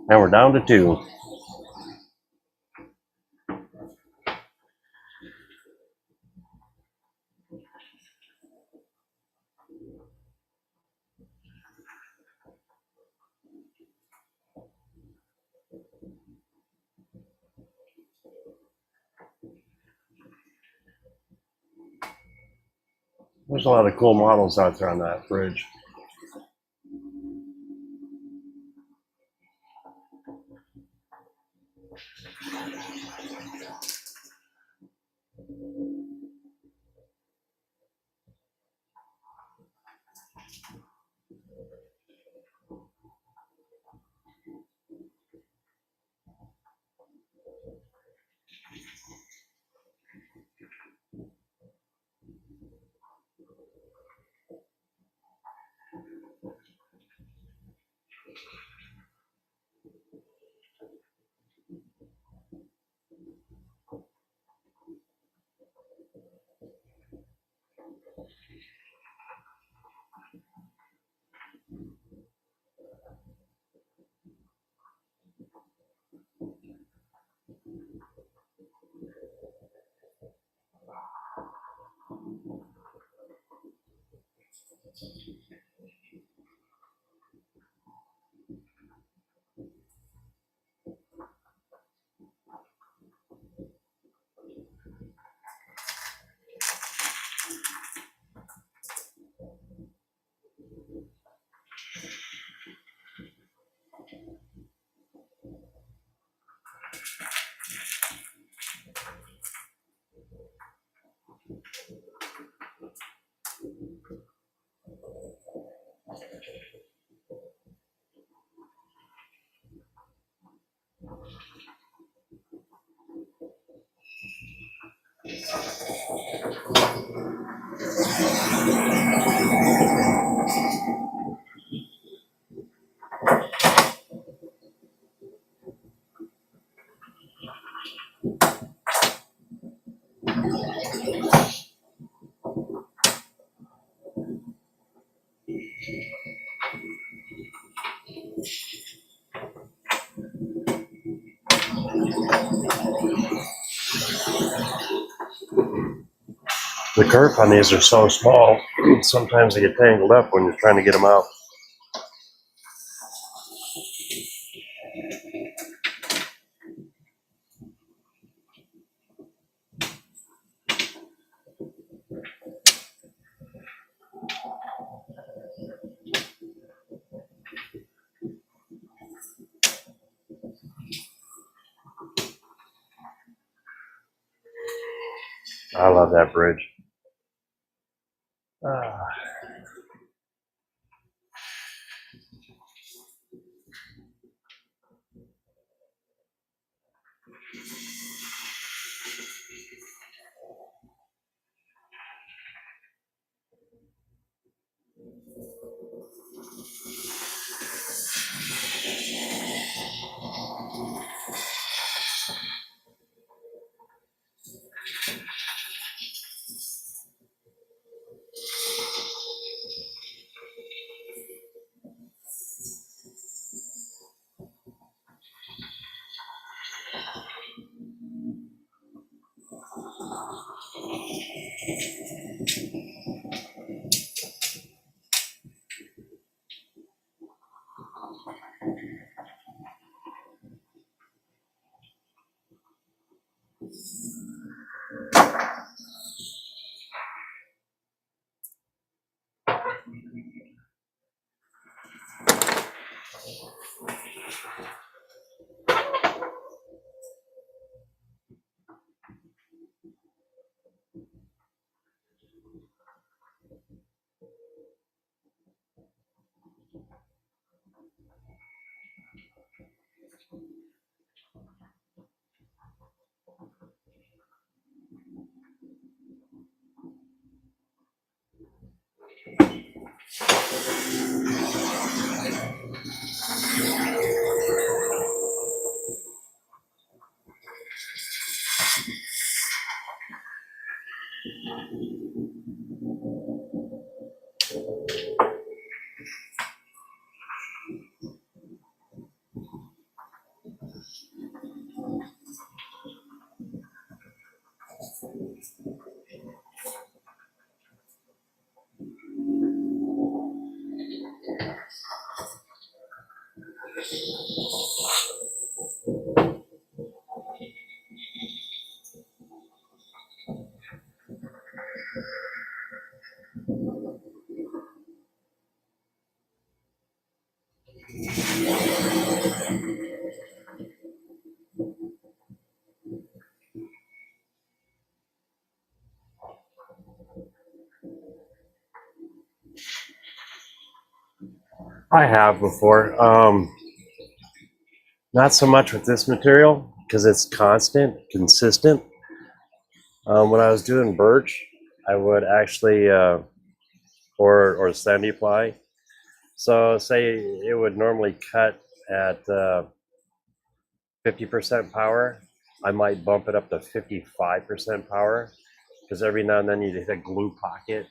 And we're down to 2. There's a lot of cool models out there on that bridge. The kerf on these are so small, sometimes they get tangled up when you're trying to get them out. I love that bridge. I have before. Not so much with this material because it's constant, consistent. When I was doing birch, I would actually, or sandy ply. So say it would normally cut at 50% power. I might bump it up to 55% power because every now and then you hit a glue pocket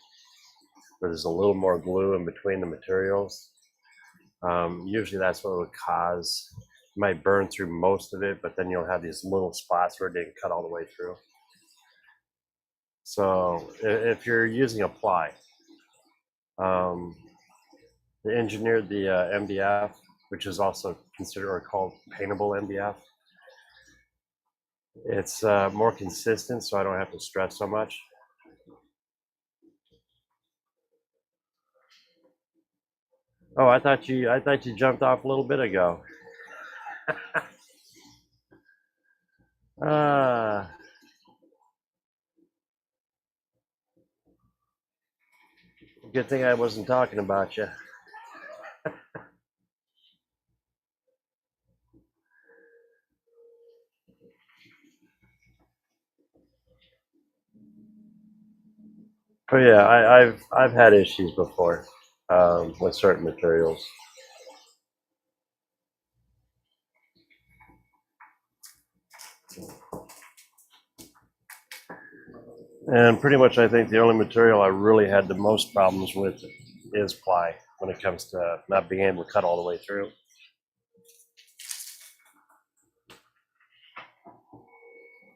where there's a little more glue in between the materials. Usually that's what would cause, you might burn through most of it, but then you'll have these little spots where it didn't cut all the way through. So if you're using a ply, the engineered the MDF, which is also considered or called paintable MDF. It's more consistent, so I don't have to stretch so much. Oh, I thought you jumped off a little bit ago. Good thing I wasn't talking about you. But yeah, I've had issues before with certain materials. And pretty much I think the only material I really had the most problems with is ply. when it comes to not being able to cut all the way through.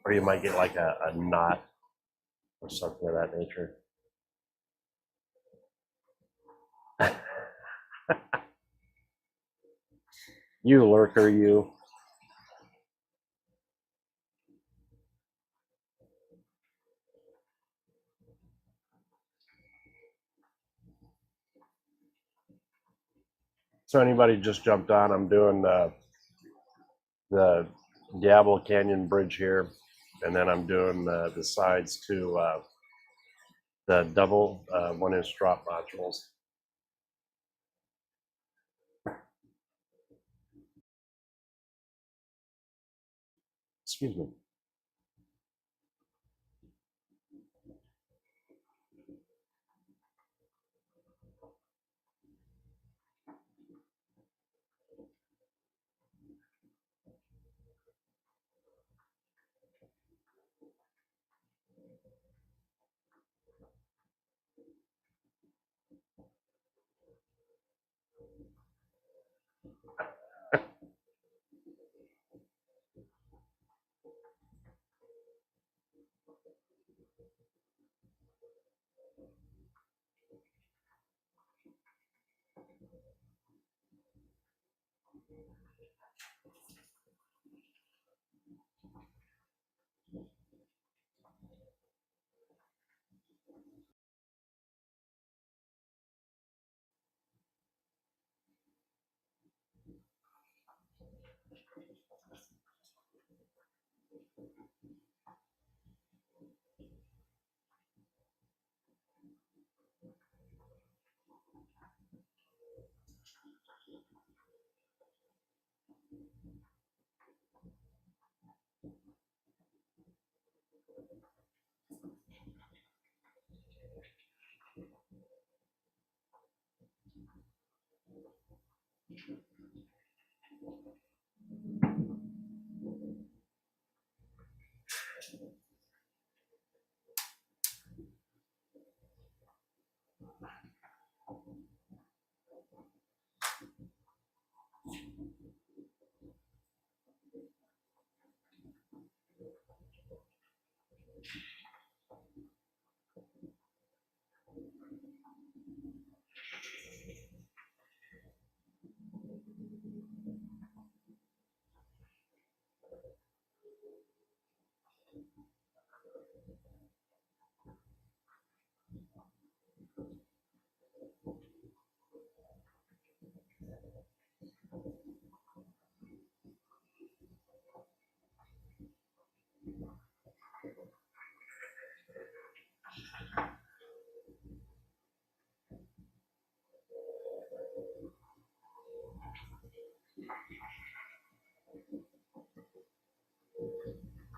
Or you might get like a knot or something of that nature. You lurker, you. So anybody just jumped on, I'm doing the Diablo Canyon Bridge here, and then I'm doing the sides to the double 1-inch drop modules. Excuse me.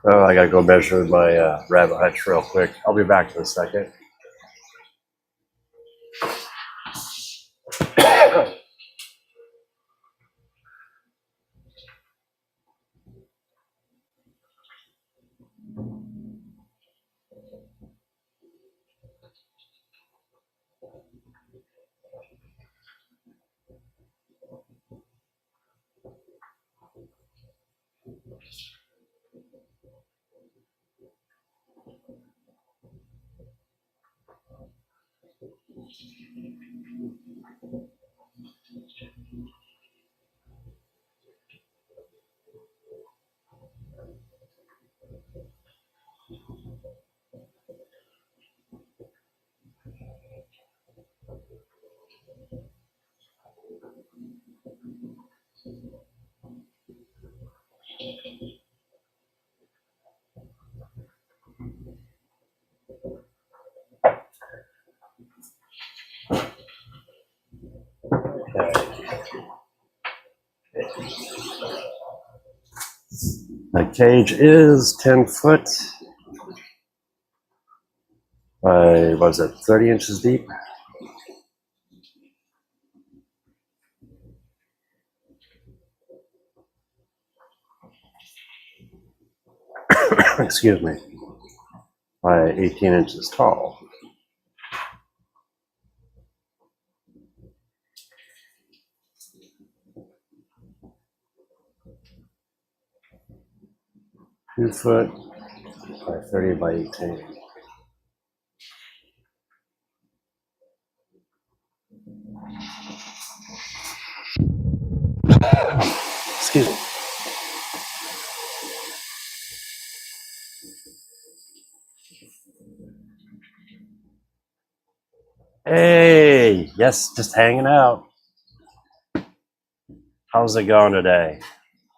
Oh, I gotta go measure my rabbit hutch real quick. I'll be back in a second. The cage is 10 foot by, what is it, 30 inches deep? Excuse me. By 18 inches tall. 2 foot by 30 by 18. Excuse me. Hey, yes, just hanging out. How's it going today?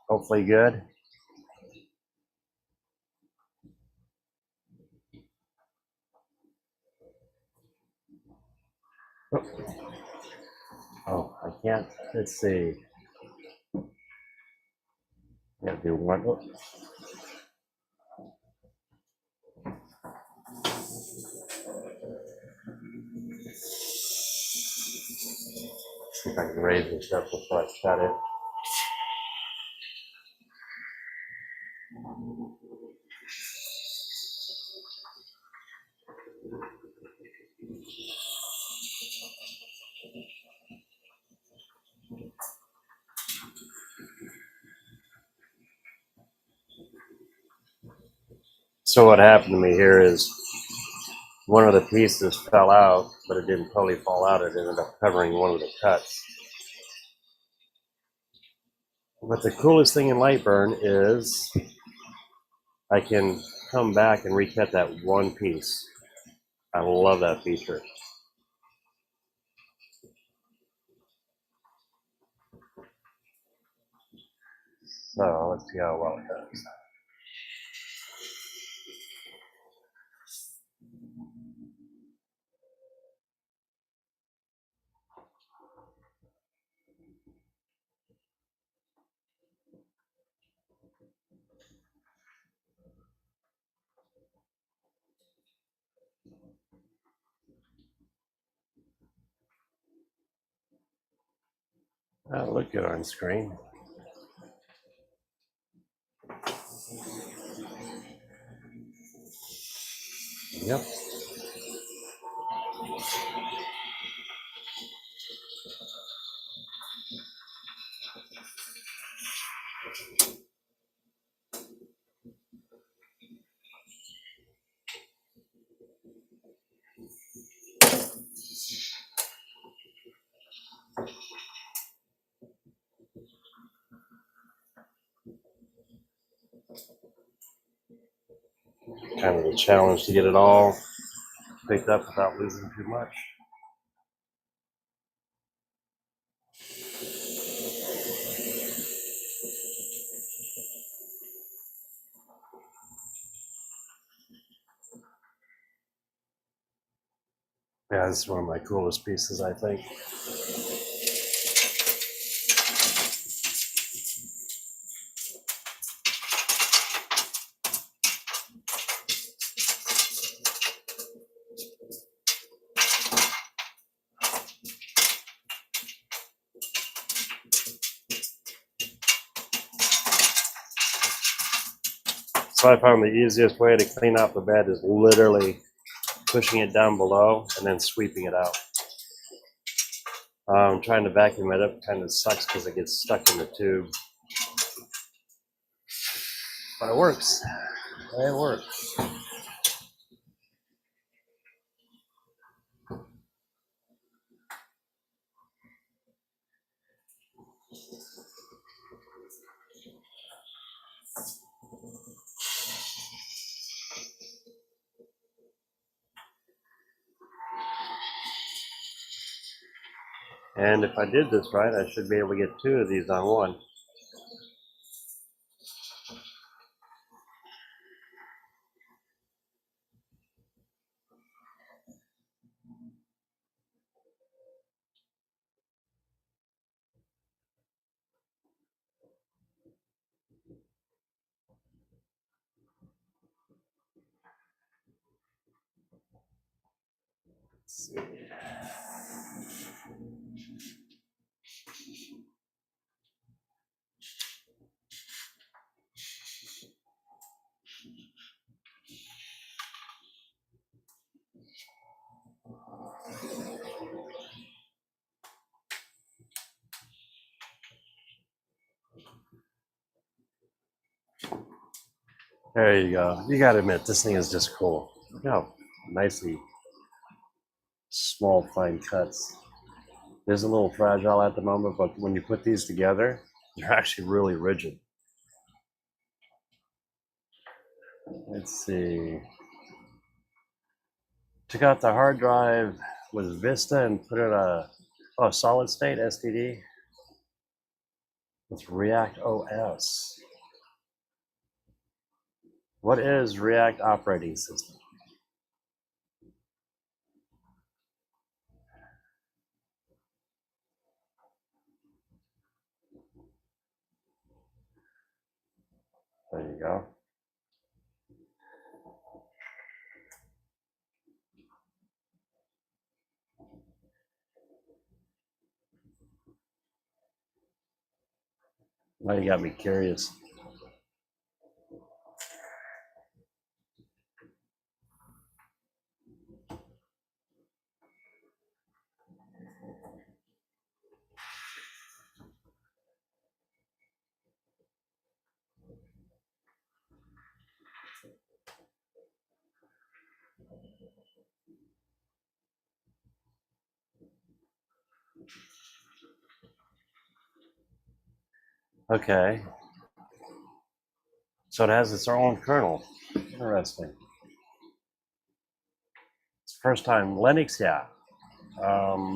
Hopefully good. Oh, I can't. Let's see. Gotta do one. Oh. See if I can raise this up before I shut it. So what happened to me here is one of the pieces fell out, but it didn't totally fall out. It ended up covering one of the cuts. But the coolest thing in Lightburn is I can come back and recut that one piece. I love that feature. So let's see how well it does. That'll look good on screen. Yep. Kind of a challenge to get it all picked up without losing too much. Yeah, this is one of my coolest pieces, I think. So I found the easiest way to clean out the bed is literally pushing it down below and then sweeping it out. Trying to vacuum it up kind of sucks because it gets stuck in the tube. But it works. It works. And if I did this right, I should be able to get 2 of these on one. Let's see. There you go. You gotta admit, this thing is just cool. Look how nicely small, fine cuts. It is a little fragile at the moment, but when you put these together, they're actually really rigid. Let's see. Took out the hard drive with Vista and put it a solid state STD with React OS. What is React operating system? There you go. Now you got me curious. Okay. So it has its own kernel. Interesting. It's the first time. Linux, yeah.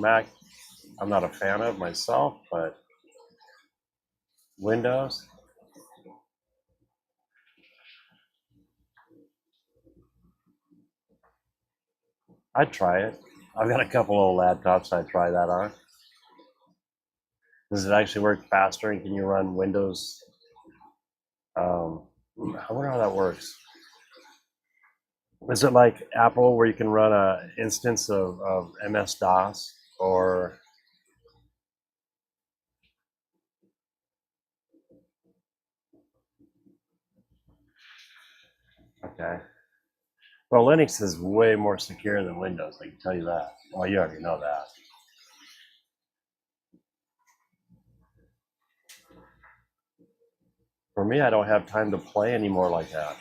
Mac, I'm not a fan of myself, but Windows, I'd try it. I've got a couple old laptops I'd try that on. Does it actually work faster? And can you run Windows? I wonder how that works. Is it like Apple where you can run a instance of MS DOS or okay? Well, Linux is way more secure than Windows. I can tell you that. Well, you already know that. For me, I don't have time to play anymore like that.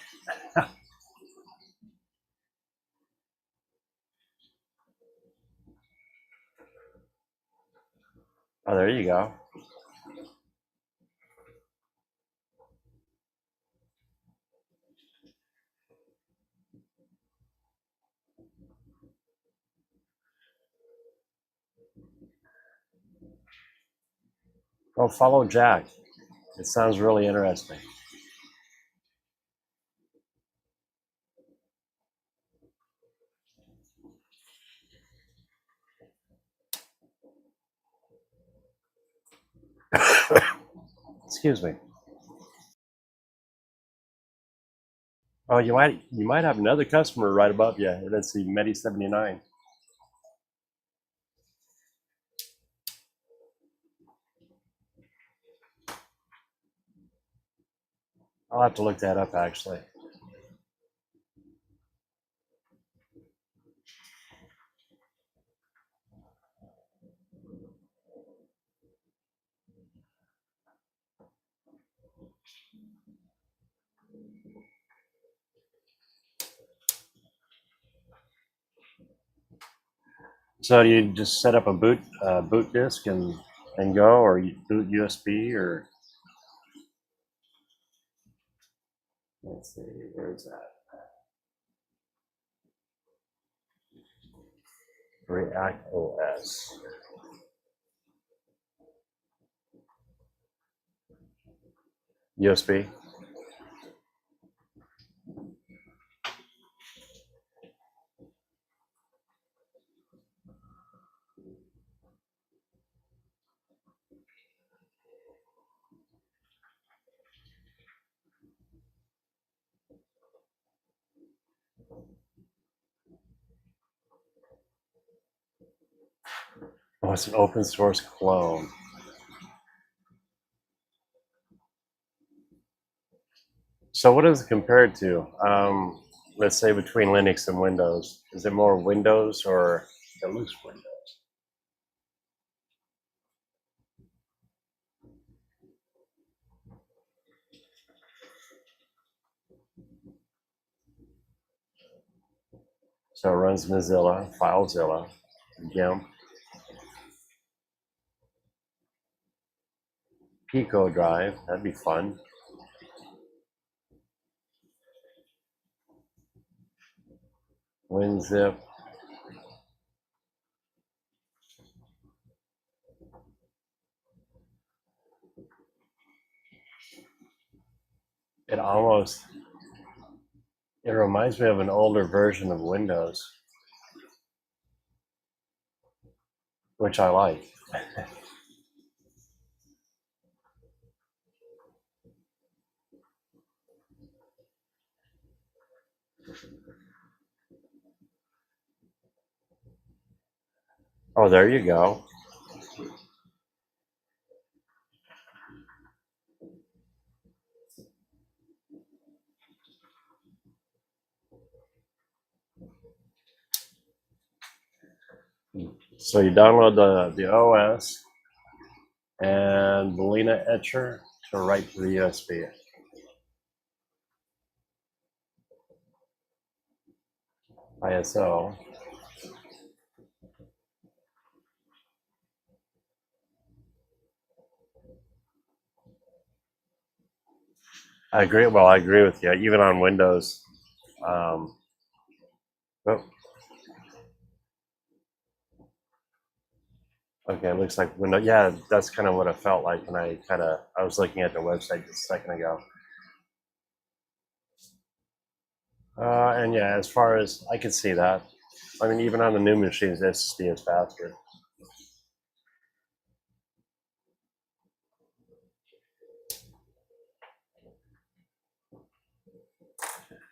Oh, there you go. Oh, follow Jack. It sounds really interesting. Excuse me. Oh, you might have another customer right above you. Let's see, Medi79. I'll have to look that up actually. So do you just set up a boot disk and go, or you boot USB, or let's see, where's that? React OS. USB. Oh, it's an open source clone. So what is it compared to? Let's say between Linux and Windows. Is it more Windows or at least Windows? So it runs Mozilla, FileZilla, GIMP, Pico Drive. That'd be fun. WinZip. It reminds me of an older version of Windows, which I like. Oh, there you go. So you download the OS and Balena Etcher to write to the USB. ISO. I agree. Well, I agree with you. Even on Windows. Oh, okay, it looks like Windows. Yeah, that's kind of what it felt like when I was looking at the website just a second ago. And yeah, as far as I can see that, I mean, even on the new machines, SSD is faster.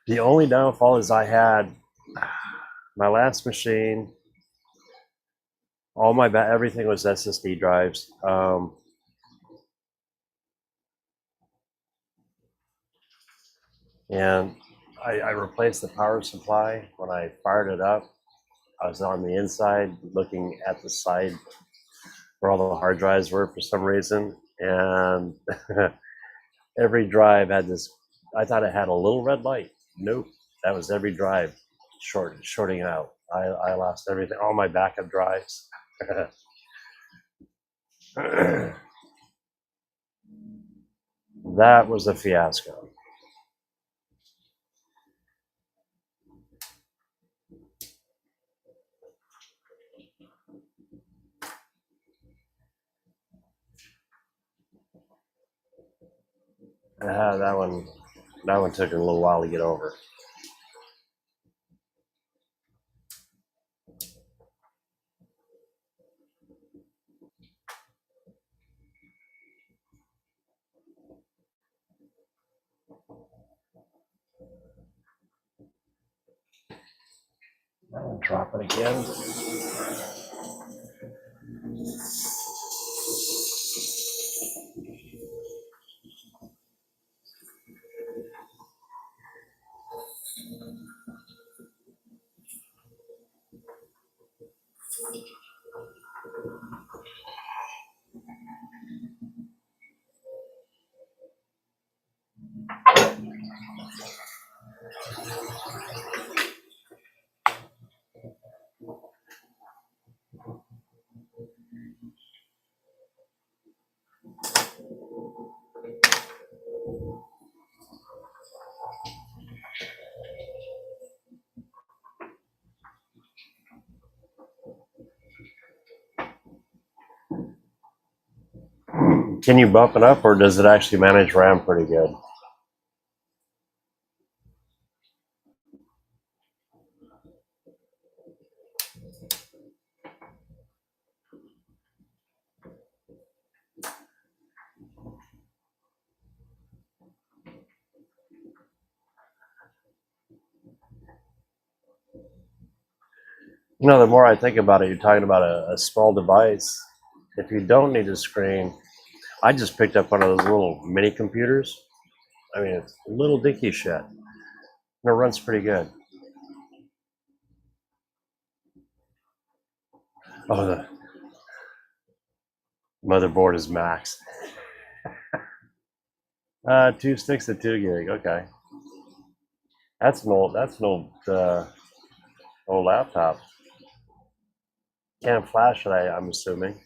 The only downfall is I had my last machine. Everything was SSD drives. And I replaced the power supply. When I fired it up, I was on the inside looking at the side where all the hard drives were for some reason. And every drive had this, I thought it had a little red light. Nope, that was every drive shorting out. I lost everything, all my backup drives. That was a fiasco. That one took a little while to get over. That one dropping again. Can you bump it up, or does it actually manage RAM pretty good? You know, the more I think about it, you're talking about a small device. If you don't need a screen, I just picked up one of those little mini computers. I mean, it's a little dinky shit. And it runs pretty good. Oh, the motherboard is max. 2 sticks of 2 gig. Okay, that's an old Old laptop. Can't flash it, I'm assuming.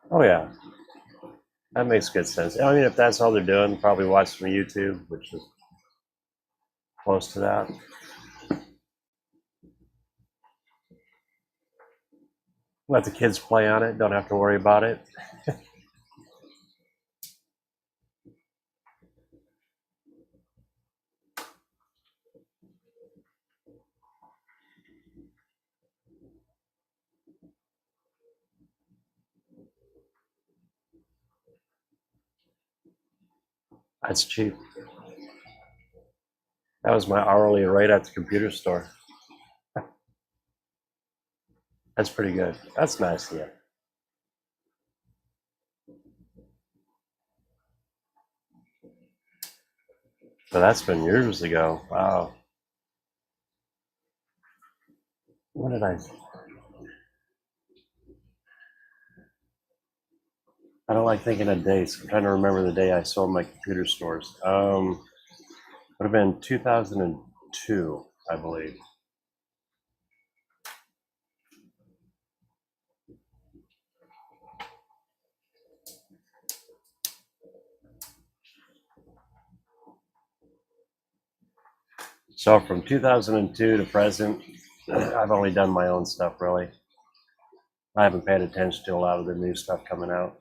Oh yeah, that makes good sense. I mean, if that's all they're doing, probably watch some YouTube, which is close to that. Let the kids play on it. Don't have to worry about it. That's cheap. That was my hourly rate at the computer store. That's pretty good. That's nice, yeah. So that's been years ago. Wow. What did I? I don't like thinking of dates. I'm trying to remember the day I sold my computer stores. Would have been 2002, I believe. So from 2002 to present, I've only done my own stuff really. I haven't paid attention to a lot of the new stuff coming out.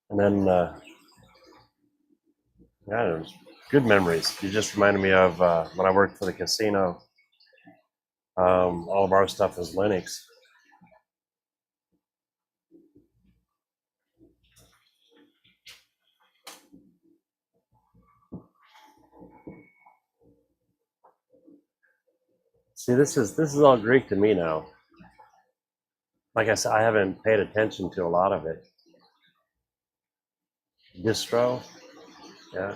And then, yeah, it was good memories. You just reminded me of when I worked for the casino. All of our stuff is Linux. See, this is all Greek to me now. Like I said, I haven't paid attention to a lot of it. Distro, yeah.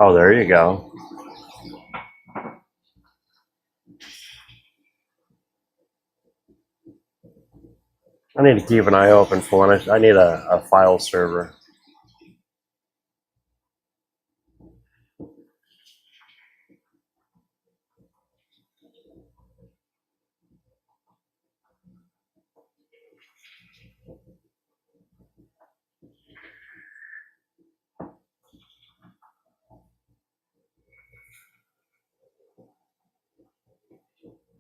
Oh, there you go. I need to keep an eye open for one. I need a file server.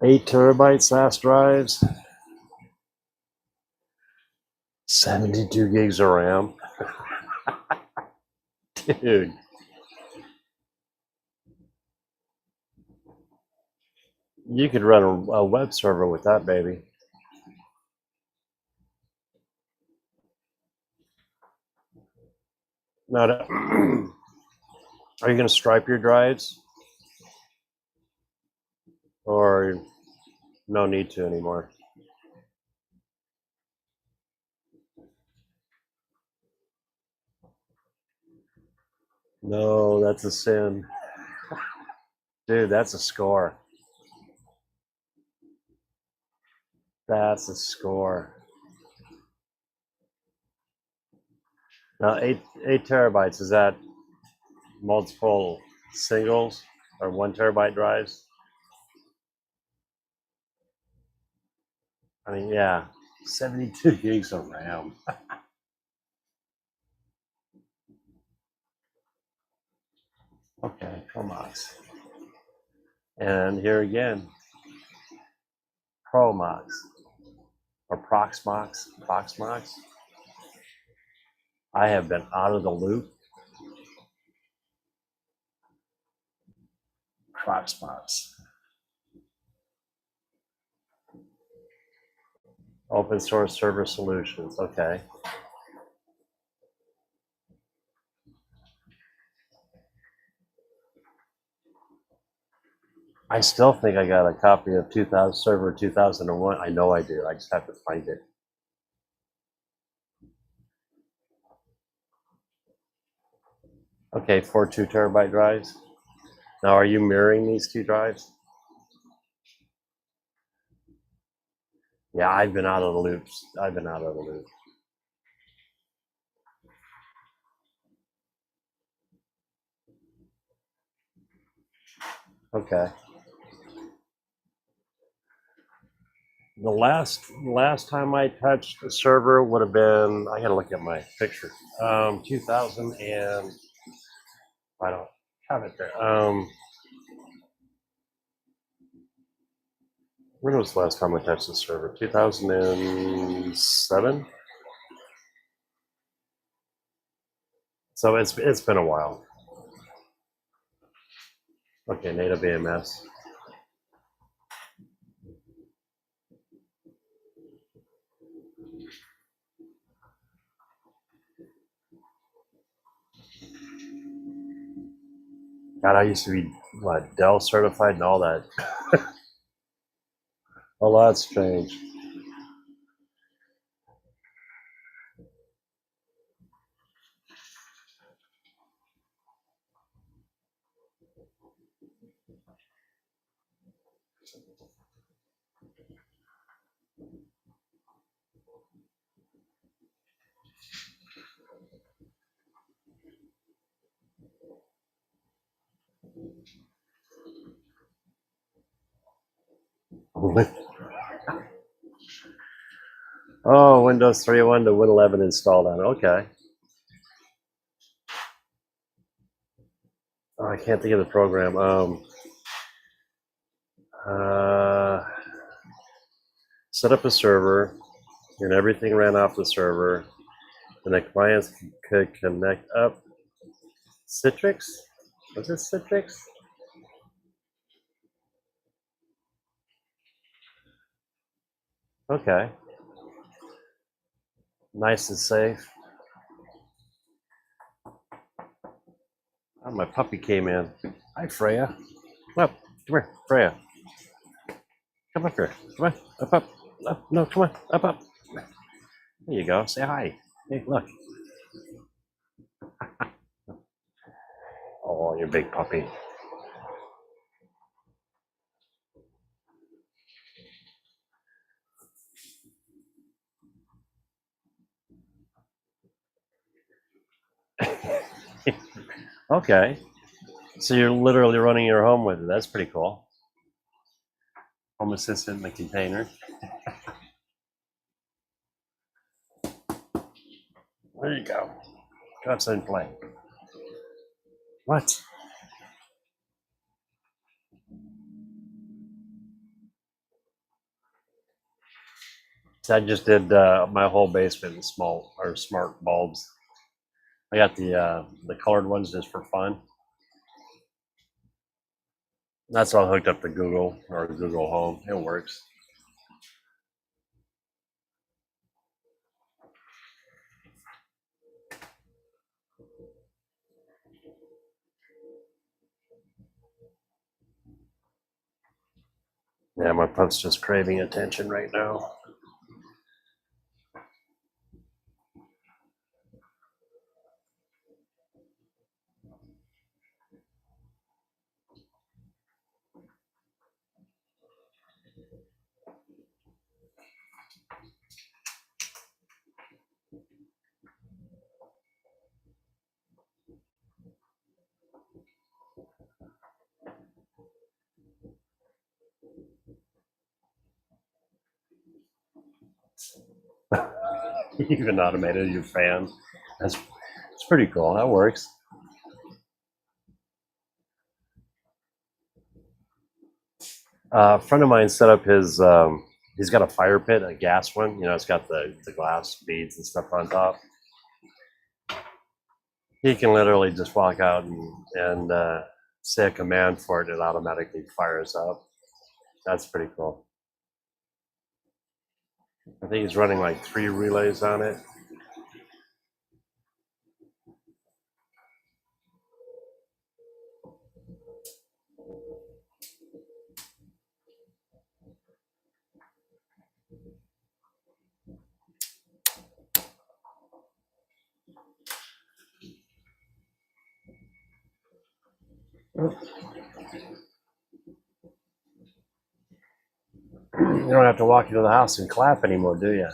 Eight terabyte SAS drives, 72 gigs of RAM. Dude. You could run a web server with that, baby. Now, are you going to stripe your drives? Or no need to anymore? No, that's a sin. Dude, that's a score. That's a score. Now, eight terabytes, is that multiple singles or 1 terabyte drives? I mean, yeah, 72 gigs of RAM. Okay, Promox. And here again, Promox or Proxmox. I have been out of the loop. Proxmox. Open source server solutions. Okay. I still think I got a copy of 2000 Server 2001. I know I do. I just have to find it. Okay, 4 2 terabyte drives. Now, are you mirroring these two drives? Yeah, I've been out of the loops. I've been out of the loop. Okay. The last time I touched the server would have been, I gotta look at my picture. 2000 and I don't have it there. When was the last time I touched the server? 2007. So it's been a while. Okay, native AMS. God, I used to be Dell certified and all that. A lot's changed. Oh, Windows 3.1 to Win 11 installed on. Okay. Oh, I can't think of the program. Set up a server, and everything ran off the server, and the clients could connect up. Citrix? Was it Citrix? Okay. Nice and safe. Oh, my puppy came in. Hi, Freya. Up. Come here, Freya. Come up here. Come on, up. No, come on, up. There you go. Say hi. Hey, look. Oh, you big puppy. Okay. So you're literally running your home with it. That's pretty cool. Home assistant in the container. There you go. Go outside and play. What? So I just did my whole basement in small or smart bulbs. I got the colored ones just for fun. That's all hooked up to Google or Google Home. It works. Yeah, my pup's just craving attention right now. You even automated your fan. It's pretty cool. That works. A friend of mine set up his. He's got a fire pit, a gas one. You know, it's got the glass beads and stuff on top. He can literally just walk out and say a command for it, and it automatically fires up. That's pretty cool. I think he's running like 3 relays on it. You don't have to walk into the house and clap anymore, do you?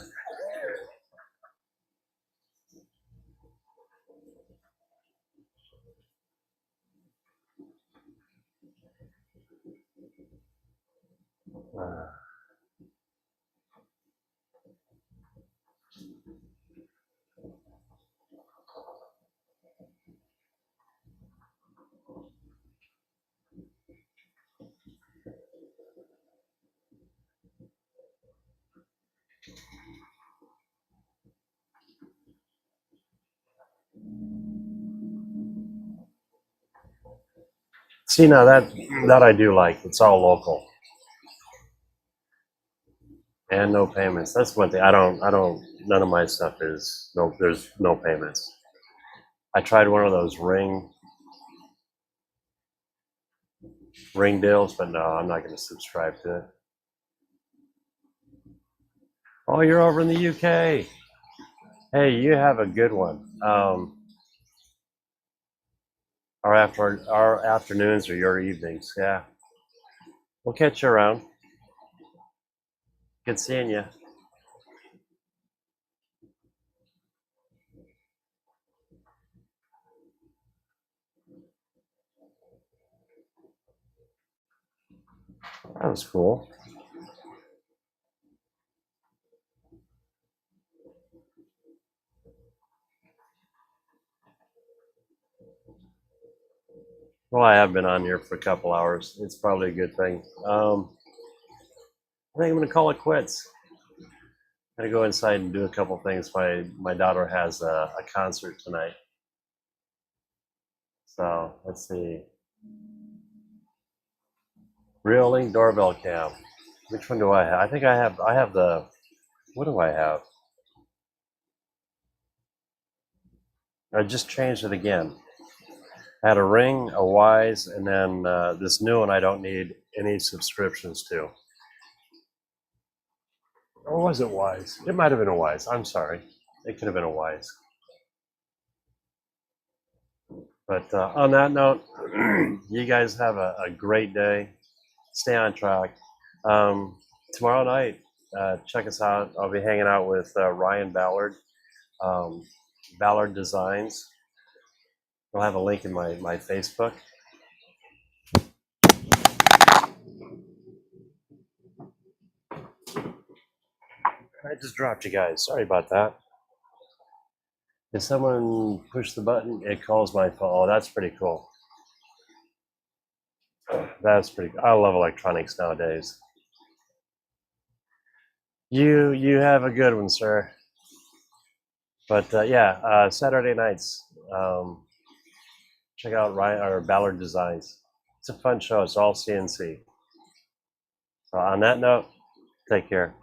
See, now that I do like. It's all local and no payments. That's one thing. I don't. None of my stuff is no. There's no payments. I tried one of those ring deals, but no, I'm not going to subscribe to it. Oh, you're over in the UK. Hey, you have a good one. Our afternoons or your evenings. Yeah, we'll catch you around. Good seeing you. That was cool. Well, I have been on here for a couple hours. It's probably a good thing. I think I'm going to call it quits. I'm going to go inside and do a couple things. My daughter has a concert tonight. So let's see. Real Link doorbell cam. Which one do I have? I think I have the. What do I have? I just changed it again. I had a Ring, a Wise, and then this new one I don't need any subscriptions to. Or was it Wise? It might have been a Wise. I'm sorry. It could have been a Wise. But on that note, you guys have a great day. Stay on track. Tomorrow night, check us out. I'll be hanging out with Ryan Ballard, Ballard Designs. I'll have a link in my Facebook. I just dropped you guys. Sorry about that. If someone pushed the button, it calls my phone. Oh, that's pretty cool. That's pretty cool. I love electronics nowadays. You have a good one, sir. But yeah, Saturday nights, check out Ryan or Ballard Designs. It's a fun show. It's all CNC. So on that note, take care.